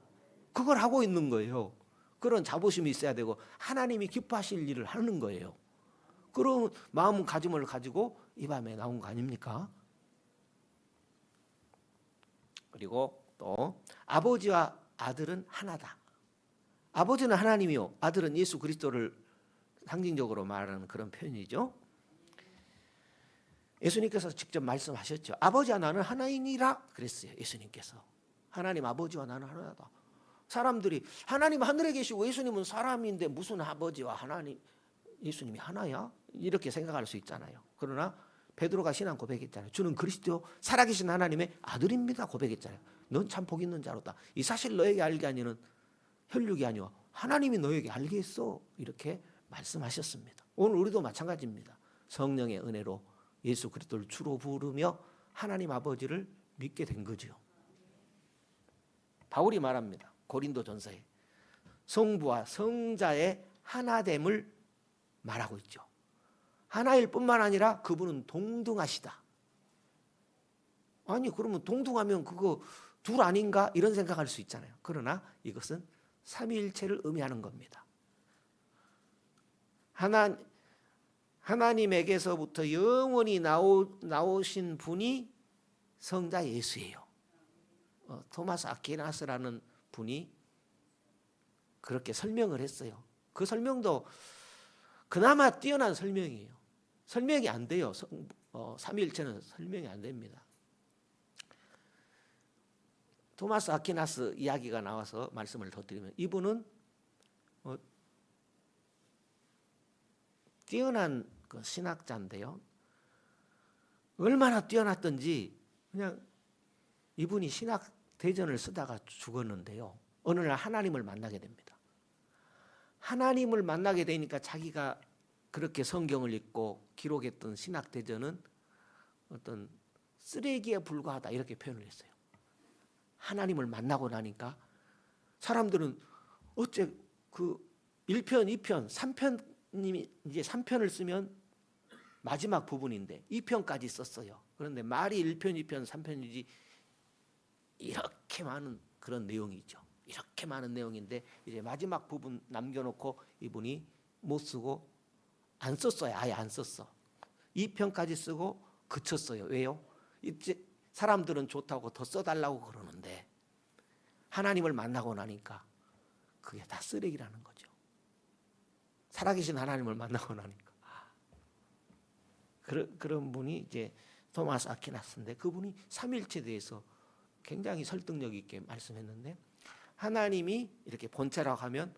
그걸 하고 있는 거예요. 그런 자부심이 있어야 되고 하나님이 기뻐하실 일을 하는 거예요. 그런 마음가짐을 가지고 이 밤에 나온 거 아닙니까? 그리고 또 아버지와 아들은 하나다. 아버지는 하나님이요 아들은 예수 그리스도를 상징적으로 말하는 그런 표현이죠. 예수님께서 직접 말씀하셨죠. 아버지와 나는 하나이니라 그랬어요. 예수님께서 하나님 아버지와 나는 하나다. 사람들이 하나님 하늘에 계시고 예수님은 사람인데 무슨 아버지와 하나님 예수님이 하나야? 이렇게 생각할 수 있잖아요. 그러나 베드로가 신앙 고백했잖아요. 주는 그리스도 살아계신 하나님의 아들입니다 고백했잖아요. 넌 참 복 있는 자로다. 이 사실 너에게 알게 아니는 혈육이 아니오 하나님이 너에게 알게 했어. 이렇게 말씀하셨습니다. 오늘 우리도 마찬가지입니다. 성령의 은혜로 예수 그리스도를 주로 부르며 하나님 아버지를 믿게 된 거죠. 바울이 말합니다. 고린도전서에 성부와 성자의 하나됨을 말하고 있죠. 하나일 뿐만 아니라 그분은 동등하시다. 아니 그러면 동등하면 그거 둘 아닌가 이런 생각할 수 있잖아요. 그러나 이것은 삼위일체를 의미하는 겁니다. 하나님에게서부터 영원히 나오신 분이 성자 예수예요. 토마스 아퀴나스라는 분이 그렇게 설명을 했어요. 그 설명도 그나마 뛰어난 설명이에요. 설명이 안 돼요. 삼위일체는 설명이 안 됩니다. 토마스 아퀴나스 이야기가 나와서 말씀을 더 드리면, 이분은 뛰어난 그 신학자인데요. 얼마나 뛰어났던지 그냥 이분이 신학 대전을 쓰다가 죽었는데요. 어느 날 하나님을 만나게 됩니다. 하나님을 만나게 되니까 자기가 그렇게 성경을 읽고 기록했던 신학 대전은 어떤 쓰레기에 불과하다, 이렇게 표현을 했어요. 하나님을 만나고 나니까 사람들은 어째 그 1편, 2편, 3편님이 이제 3편을 쓰면 마지막 부분인데 2편까지 썼어요. 그런데 말이 1편, 2편, 3편이지 이렇게 많은 그런 내용이죠. 이렇게 많은 내용인데 이제 마지막 부분 남겨놓고 이분이 못 쓰고 안 썼어요. 아예 안 썼어. 2편까지 쓰고 그쳤어요. 왜요? 이제 사람들은 좋다고 더 써달라고 그러는데 하나님을 만나고 나니까 그게 다 쓰레기라는 거죠. 살아계신 하나님을 만나고 나니까. 그런 분이 이제 토마스 아퀴나스인데, 그분이 삼위일체에 대해서 굉장히 설득력 있게 말씀했는데, 하나님이 이렇게 본체라고 하면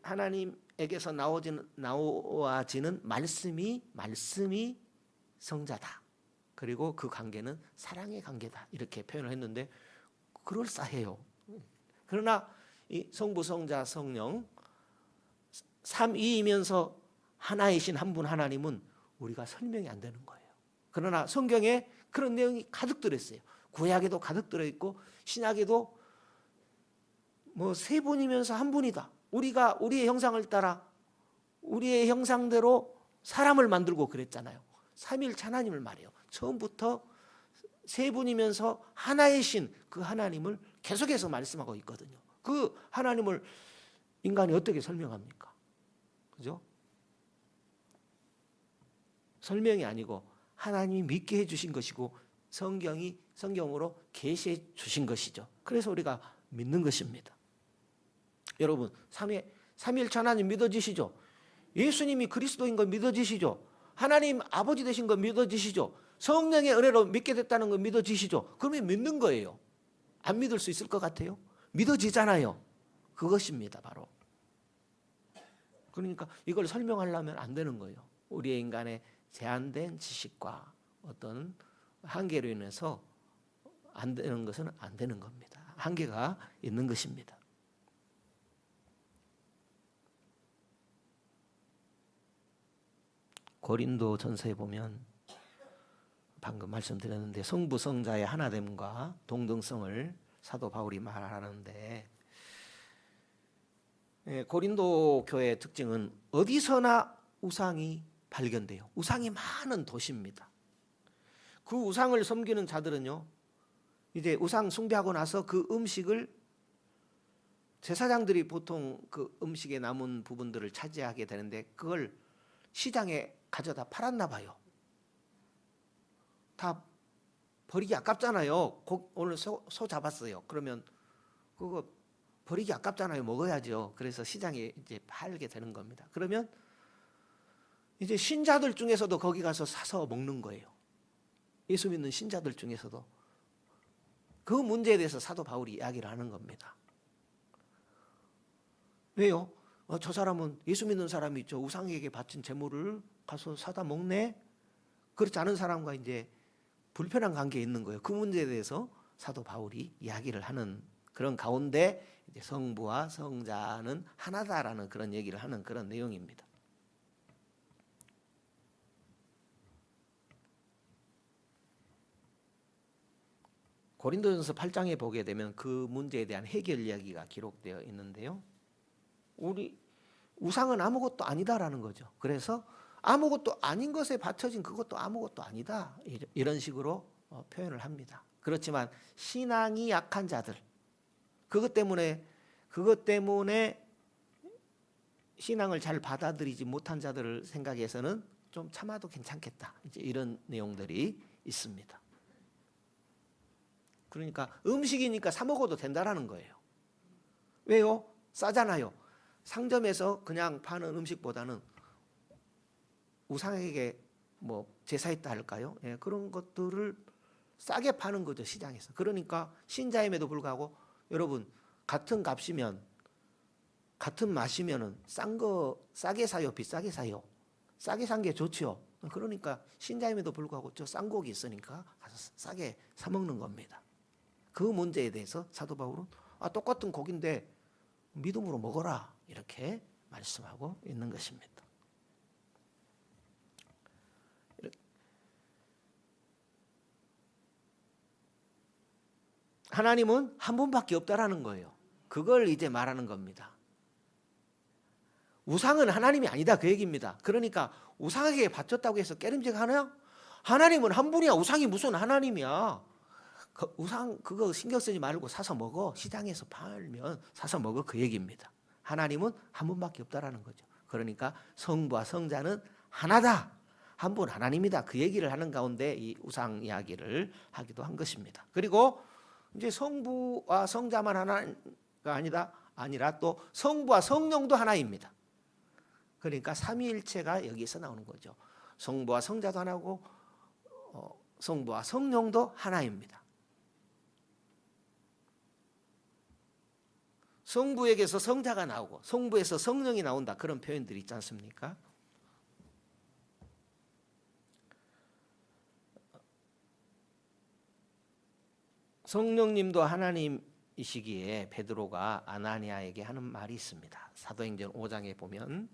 하나님에게서 나와지는 말씀이 성자다. 그리고 그 관계는 사랑의 관계다, 이렇게 표현을 했는데 그럴싸해요. 그러나 이 성부, 성자, 성령 삼위이면서 하나이신 한 분 하나님은 우리가 설명이 안 되는 거예요. 그러나 성경에 그런 내용이 가득 들어있어요. 구약에도 가득 들어있고 신약에도 뭐 세 분이면서 한 분이다. 우리가 우리의 형상을 따라 우리의 형상대로 사람을 만들고 그랬잖아요. 삼위일체 하나님을 말해요. 처음부터 세 분이면서 하나의 신, 그 하나님을 계속해서 말씀하고 있거든요. 그 하나님을 인간이 어떻게 설명합니까? 그죠? 설명이 아니고 하나님이 믿게 해주신 것이고 성경으로 계시해 주신 것이죠. 그래서 우리가 믿는 것입니다. 여러분, 삼위일체 하나님 믿어지시죠? 예수님이 그리스도인 거 믿어지시죠? 하나님 아버지 되신 거 믿어지시죠? 성령의 은혜로 믿게 됐다는 거 믿어지시죠? 그러면 믿는 거예요. 안 믿을 수 있을 것 같아요? 믿어지잖아요. 그것입니다, 바로. 그러니까 이걸 설명하려면 안 되는 거예요. 우리의 인간의 제한된 지식과 어떤 한계로 인해서 안 되는 것은 안 되는 겁니다. 한계가 있는 것입니다. 고린도 전서에 보면 방금 말씀드렸는데 성부 성자의 하나됨과 동등성을 사도 바울이 말하는데, 고린도 교회의 특징은 어디서나 우상이 발견돼요. 우상이 많은 도시입니다. 그 우상을 섬기는 자들은요, 이제 우상 숭배하고 나서 그 음식을 제사장들이 보통 그 음식에 남은 부분들을 차지하게 되는데 그걸 시장에 가져다 팔았나 봐요. 다 버리기 아깝잖아요. 오늘 소 잡았어요. 그러면 그거 버리기 아깝잖아요. 먹어야죠. 그래서 시장에 이제 팔게 되는 겁니다. 그러면 이제 신자들 중에서도 거기 가서 사서 먹는 거예요. 예수 믿는 신자들 중에서도. 그 문제에 대해서 사도 바울이 이야기를 하는 겁니다. 왜요? 저 사람은 예수 믿는 사람이 저 우상에게 바친 재물을 가서 사다 먹네? 그렇지 않은 사람과 이제 불편한 관계에 있는 거예요. 그 문제에 대해서 사도 바울이 이야기를 하는 그런 가운데 이제 성부와 성자는 하나다라는 그런 얘기를 하는 그런 내용입니다. 고린도전서 8장에 보게 되면 그 문제에 대한 해결 이야기가 기록되어 있는데요. 우리 우상은 아무것도 아니다라는 거죠. 그래서 아무것도 아닌 것에 바쳐진 그것도 아무것도 아니다, 이런 식으로 표현을 합니다. 그렇지만 신앙이 약한 자들, 그것 때문에 신앙을 잘 받아들이지 못한 자들을 생각해서는 좀 참아도 괜찮겠다. 이제 이런 내용들이 있습니다. 그러니까 음식이니까 사 먹어도 된다라는 거예요. 왜요? 싸잖아요. 상점에서 그냥 파는 음식보다는 우상에게 뭐 제사했다 할까요? 예, 그런 것들을 싸게 파는 거죠, 시장에서. 그러니까 신자임에도 불구하고 여러분 같은 값이면 같은 맛이면은 싼 거 싸게 사요, 비싸게 사요? 싸게 산 게 좋죠. 그러니까 신자임에도 불구하고 저 싼 고기 있으니까 가서 싸게 사 먹는 겁니다. 그 문제에 대해서 사도 바울은 똑같은 고기인데 믿음으로 먹어라 이렇게 말씀하고 있는 것입니다. 하나님은 한 분밖에 없다라는 거예요. 그걸 이제 말하는 겁니다. 우상은 하나님이 아니다 그 얘기입니다. 그러니까 우상에게 바쳤다고 해서 깨름직하나요? 하나님은 한 분이야. 우상이 무슨 하나님이야. 우상 그거 신경 쓰지 말고 사서 먹어. 시장에서 팔면 사서 먹어 그 얘기입니다. 하나님은 한 분밖에 없다라는 거죠. 그러니까 성부와 성자는 하나다. 한 분 하나님이다. 그 얘기를 하는 가운데 이 우상 이야기를 하기도 한 것입니다. 그리고 이제 성부와 성자만 하나가 아니라 또 성부와 성령도 하나입니다. 그러니까 삼위일체가 여기서 나오는 거죠. 성부와 성자도 하나고 성부와 성령도 하나입니다. 성부에게서 성자가 나오고 성부에서 성령이 나온다 그런 표현들이 있지 않습니까? 성령님도 하나님이시기에 베드로가 아나니아에게 하는 말이 있습니다. 사도행전 5장에 보면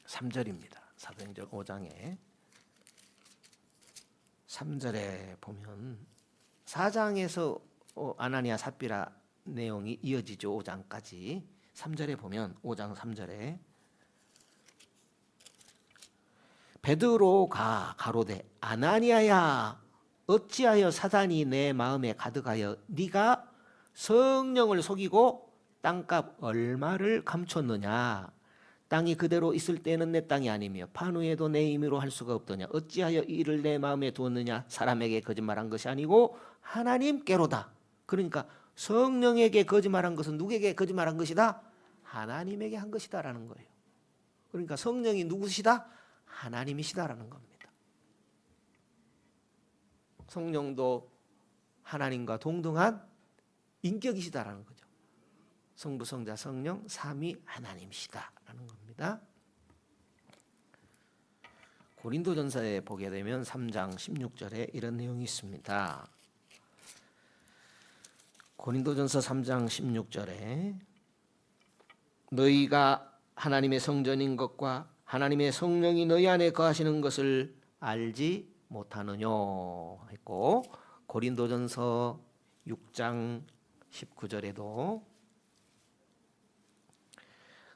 3절입니다. 사도행전 5장에 3절에 보면 4장에서 아나니아 삽비라 내용이 이어지죠. 5장까지 3절에 보면 5장 3절에 베드로가 가로되 아나니아야 어찌하여 사단이 내 마음에 가득하여 네가 성령을 속이고 땅값 얼마를 감췄느냐. 땅이 그대로 있을 때는 내 땅이 아니며 판 후에도 내 임의로 할 수가 없더냐. 어찌하여 이를 내 마음에 두었느냐. 사람에게 거짓말한 것이 아니고 하나님께로다. 그러니까 성령에게 거짓말한 것은 누구에게 거짓말한 것이다? 하나님에게 한 것이다라는 거예요. 그러니까 성령이 누구시다? 하나님이시다라는 겁니다. 성령도 하나님과 동등한 인격이시다라는 거죠. 성부, 성자, 성령 삼위 하나님이시다라는 겁니다. 고린도전서에 보게 되면 3장 16절에 이런 내용이 있습니다. 고린도전서 3장 16절에 너희가 하나님의 성전인 것과 하나님의 성령이 너희 안에 거하시는 것을 알지 못하느냐 했고, 고린도전서 6장 19절에도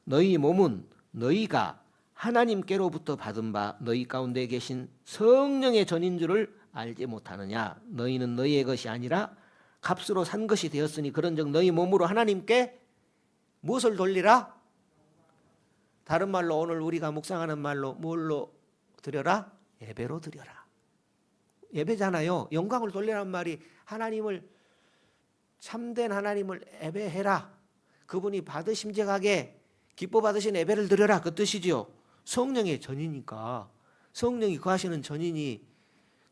너희 몸은 너희가 하나님께로부터 받은 바 너희 가운데 계신 성령의 전인 줄을 알지 못하느냐. 너희는 너희의 것이 아니라 값으로 산 것이 되었으니 그런즉 너희 몸으로 하나님께 무엇을 돌리라? 다른 말로 오늘 우리가 묵상하는 말로 뭘로 드려라? 예배로 드려라. 예배잖아요. 영광을 돌리라는 말이 하나님을, 참된 하나님을 예배해라. 그분이 받으심직하게 기뻐 받으신 예배를 드려라 그 뜻이지요. 성령의 전이니까 성령이 거하시는 전이니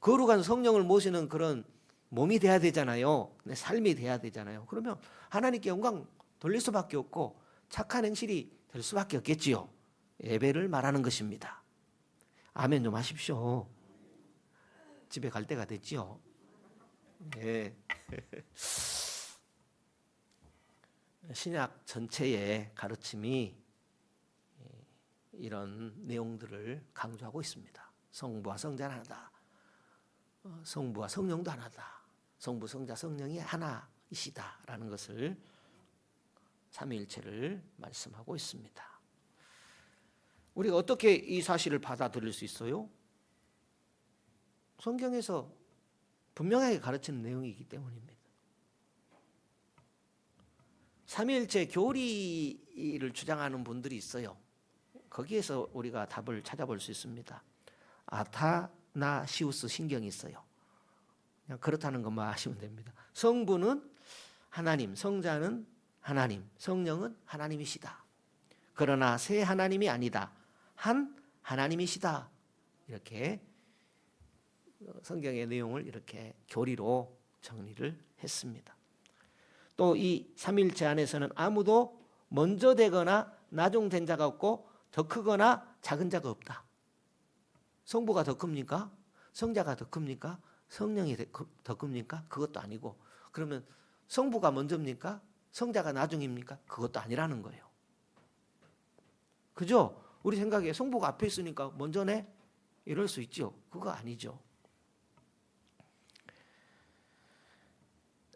거룩한 성령을 모시는 그런 몸이 돼야 되잖아요. 삶이 돼야 되잖아요. 그러면 하나님께 영광 돌릴 수밖에 없고 착한 행실이 될 수밖에 없겠지요. 예배를 말하는 것입니다. 아멘 좀 하십시오. 집에 갈 때가 됐지요. 네. 신약 전체의 가르침이 이런 내용들을 강조하고 있습니다. 성부와 성자는 하나다. 성부와 성령도 하나다. 성부, 성자, 성령이 하나이시다라는 것을 삼위일체를 말씀하고 있습니다. 우리가 어떻게 이 사실을 받아들일 수 있어요? 성경에서 분명하게 가르치는 내용이기 때문입니다. 삼위일체 교리를 주장하는 분들이 있어요. 거기에서 우리가 답을 찾아볼 수 있습니다. 아타나시우스 신경이 있어요. 그냥 그렇다는 것만 아시면 됩니다. 성부는 하나님, 성자는 하나님, 성령은 하나님이시다. 그러나 세 하나님이 아니다. 한 하나님이시다. 이렇게 성경의 내용을 이렇게 교리로 정리를 했습니다. 또 이 삼위일체 안에서는 아무도 먼저 되거나 나중된 자가 없고 더 크거나 작은 자가 없다. 성부가 더 큽니까? 성자가 더 큽니까? 성령이 더 큽니까? 그것도 아니고, 그러면 성부가 먼저입니까? 성자가 나중입니까? 그것도 아니라는 거예요. 그죠? 우리 생각에 성부가 앞에 있으니까 먼저네? 이럴 수 있죠. 그거 아니죠.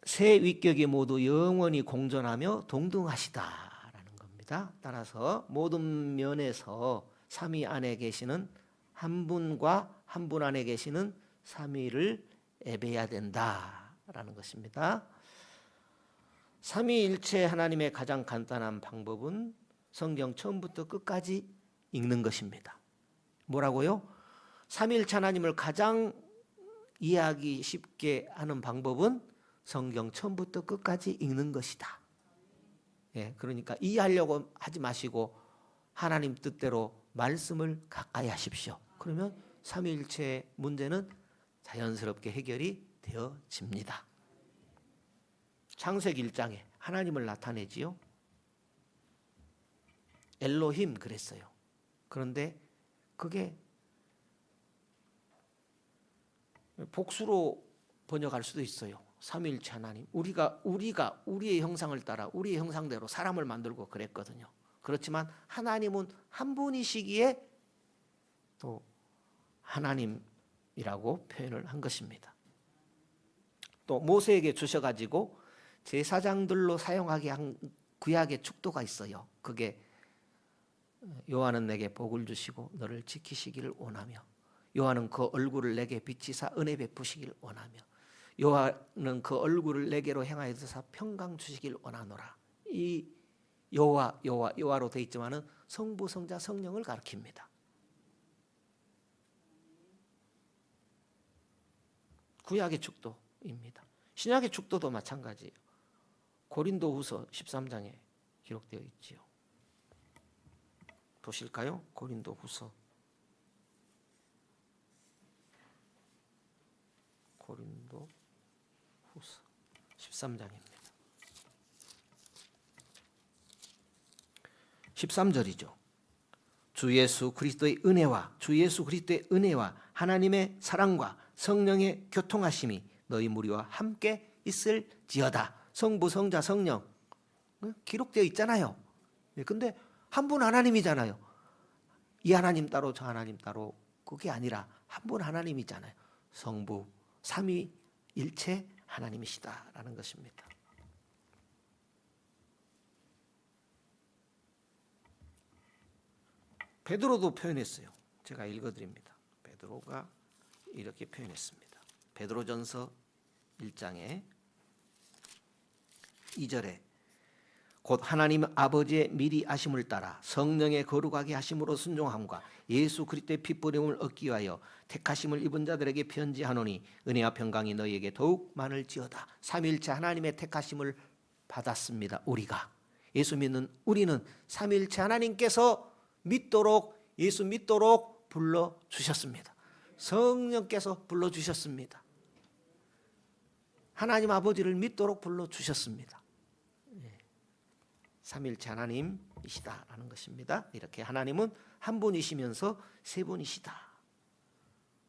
세 위격이 모두 영원히 공존하며 동등하시다라는 겁니다. 따라서 모든 면에서 삼위 안에 계시는 한 분과 한 분 안에 계시는 삼위를 예배해야 된다라는 것입니다. 삼위일체 하나님의 가장 간단한 방법은 성경 처음부터 끝까지 읽는 것입니다. 뭐라고요? 삼위일체 하나님을 가장 이해하기 쉽게 하는 방법은 성경 처음부터 끝까지 읽는 것이다. 예, 그러니까 이해하려고 하지 마시고 하나님 뜻대로 말씀을 가까이 하십시오. 그러면 삼위일체의 문제는 자연스럽게 해결이 되어집니다. 창세기 1장에 하나님을 나타내지요. 엘로힘 그랬어요. 그런데 그게 복수로 번역할 수도 있어요. 삼위일체 하나님, 우리가 우리의 형상을 따라 우리의 형상대로 사람을 만들고 그랬거든요. 그렇지만 하나님은 한 분이시기에 또 하나님이라고 표현을 한 것입니다. 또 모세에게 주셔가지고 제사장들로 사용하게 한 구약의 축도가 있어요. 그게 여호와는 내게 복을 주시고 너를 지키시기를 원하며, 여호와는 그 얼굴을 내게 비치사 은혜 베푸시기를 원하며, 여호와는 그 얼굴을 내게로 향하여 드사 평강 주시길 원하노라. 이 여호와로 되어 있지만은 성부, 성자, 성령을 가리킵니다. 구약의 축도입니다. 신약의 축도도 마찬가지예요. 고린도후서 13장에 기록되어 있지요. 보실까요? 고린도후서 13장입니다. 13절이죠. 주 예수 그리스도의 은혜와 하나님의 사랑과 성령의 교통하심이 너희 무리와 함께 있을지어다. 성부, 성자, 성령 기록되어 있잖아요. 근데 한 분 하나님이잖아요. 이 하나님 따로 저 하나님 따로 그게 아니라 한 분 하나님이잖아요. 성부, 삼위일체 하나님이시다라는 것입니다. 베드로도 표현했어요. 제가 읽어드립니다. 베드로가 이렇게 표현했습니다. 베드로전서 1장에 2절에 곧 하나님 아버지의 미리 아심을 따라 성령의 거룩하게 하심으로 순종함과 예수 그리스도의 피 뿌림을 얻기 위하여 택하심을 입은 자들에게 편지하노니 은혜와 평강이 너희에게 더욱 많을지어다. 삼위일체 하나님의 택하심을 받았습니다. 우리가 예수 믿는 우리는 삼위일체 하나님께서 예수 믿도록 불러주셨습니다. 성령께서 불러주셨습니다. 하나님 아버지를 믿도록 불러주셨습니다. 삼위일체 하나님이시다라는 것입니다. 이렇게 하나님은 한 분이시면서 세 분이시다.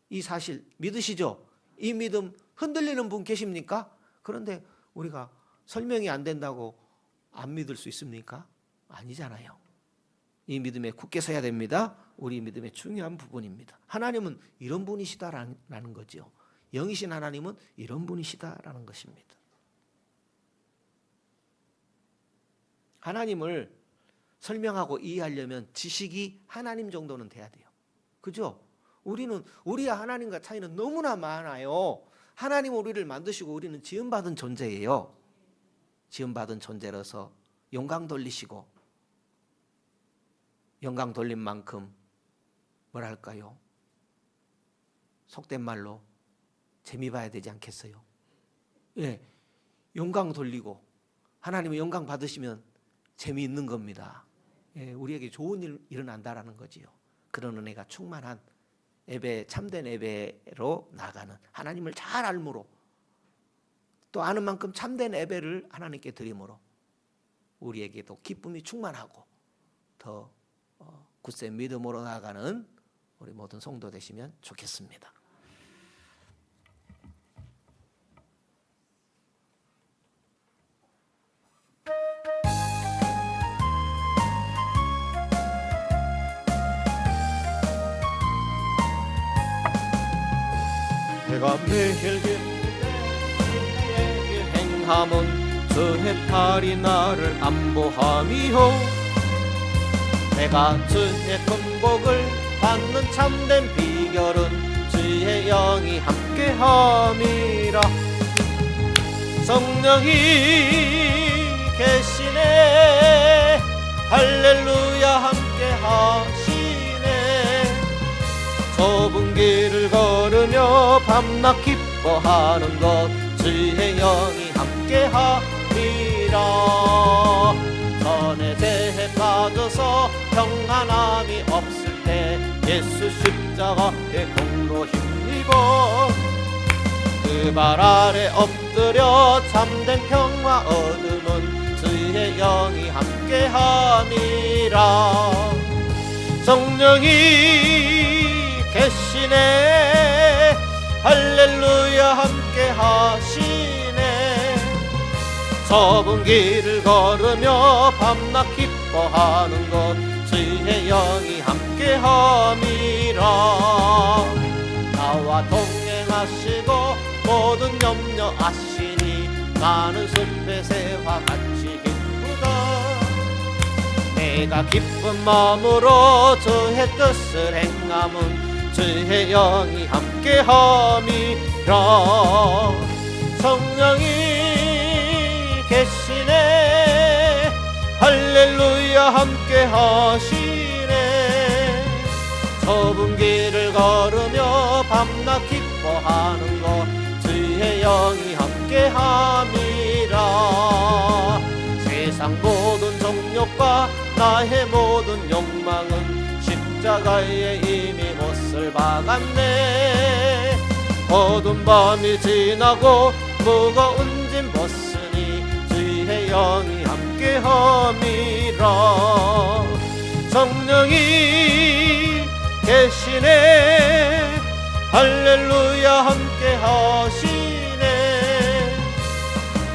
이 사실 믿으시죠? 이 믿음 흔들리는 분 계십니까? 그런데 우리가 설명이 안 된다고 안 믿을 수 있습니까? 아니잖아요. 이 믿음에 굳게 서야 됩니다. 우리 믿음의 중요한 부분입니다. 하나님은 이런 분이시다라는 거죠. 영이신 하나님은 이런 분이시다라는 것입니다. 하나님을 설명하고 이해하려면 지식이 하나님 정도는 돼야 돼요. 그죠? 우리와 하나님과 차이는 너무나 많아요. 하나님은 우리를 만드시고 우리는 지음받은 존재예요. 지음받은 존재라서 영광 돌리시고 영광 돌린 만큼 뭐랄까요? 속된 말로 재미 봐야 되지 않겠어요? 예, 영광 돌리고 하나님의 영광 받으시면 재미있는 겁니다. 예, 우리에게 좋은 일 일어난다라는 거지요. 그런 은혜가 충만한 예배, 참된 예배로 나가는, 하나님을 잘 알므로 또 아는 만큼 참된 예배를 하나님께 드림으로 우리에게도 기쁨이 충만하고 더 굳센 믿음으로 나아가는 우리 모든 성도 되시면 좋겠습니다. 내가 매일 행함은 주의 팔이 나를 안보함이요 내가 주의 큰 복을 받는 참된 비결은 주의 영이 함께함이라 성령이 계시네 할렐루야 함께하시네 좁은 길을 걸으며 밤낮 기뻐하는 것 주의 영이 함께함이라 전에 죄에 빠져서 평안함이 없을 때 예수 십자가의 공로 힘입어 그 발 아래 엎드려 참된 평화 얻음은 주의 영이 함께함이라 성령이 계시네 할렐루야 함께하시네 좁은 길을 걸으며 밤낮 기뻐하는 것 주의 영이 함께함이라 나와 동행하시고 모든 염려 아시니 나는 숲의 새와 같이 기쁘다 내가 기쁜 마음으로 주의 뜻을 행함은 주의 영이 함께함이라 성령이 계시네 할렐루야 함께하시네 좁은 길을 걸으며 밤낮 기뻐하는 것 주의 영이 함께함이라 세상 모든 정욕과 나의 모든 욕망은 십자가에 이미 못을 박았네 어두운 밤이 지나고 무거운 짐 벗으니 주의 영이 함께함이라 성령이 계시네 할렐루야 함께하시네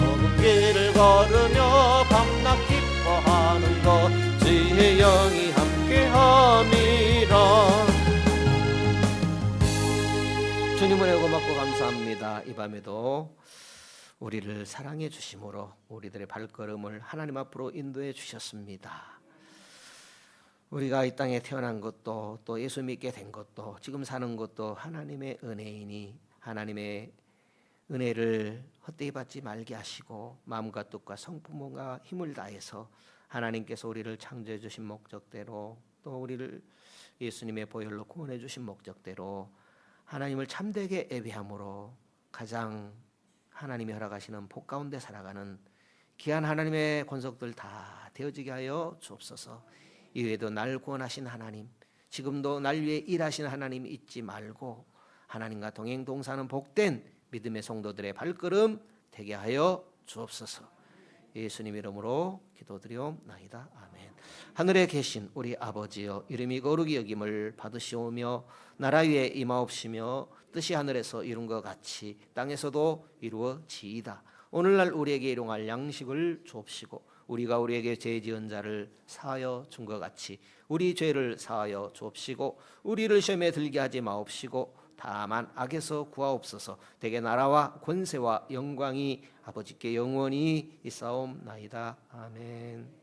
좁은 길을 걸으며 밤낮 기뻐하는 것 주의 영이 함께함이라 주님을 은혜 고맙고 감사합니다. 이 밤에도 우리를 사랑해 주심으로 우리들의 발걸음을 하나님 앞으로 인도해 주셨습니다. 우리가 이 땅에 태어난 것도 또 예수 믿게 된 것도 지금 사는 것도 하나님의 은혜이니 하나님의 은혜를 헛되이 받지 말게 하시고 마음과 뜻과 성품과 힘을 다해서 하나님께서 우리를 창조해 주신 목적대로 또 우리를 예수님의 보혈로 구원해 주신 목적대로 하나님을 참되게 예배함으로 가장 하나님이 허락하시는 복 가운데 살아가는 귀한 하나님의 권속들 다 되어지게 하여 주옵소서. 이외에도 날 구원하신 하나님, 지금도 날 위해 일하시는 하나님 잊지 말고 하나님과 동행 동사는 복된 믿음의 성도들의 발걸음 되게 하여 주옵소서. 예수님 이름으로 기도드리옵나이다. 아멘. 하늘에 계신 우리 아버지여 이름이 거룩히 여김을 받으시오며 나라 위에 임하옵시며 뜻이 하늘에서 이룬 것 같이 땅에서도 이루어지이다. 오늘날 우리에게 일용할 양식을 주옵시고 우리가 우리에게 죄 지은 자를 사하여 준 것 같이 우리 죄를 사하여 주옵시고 우리를 시험에 들게 하지 마옵시고 다만 악에서 구하옵소서. 대개 나라와 권세와 영광이 아버지께 영원히 있사옵나이다. 아멘.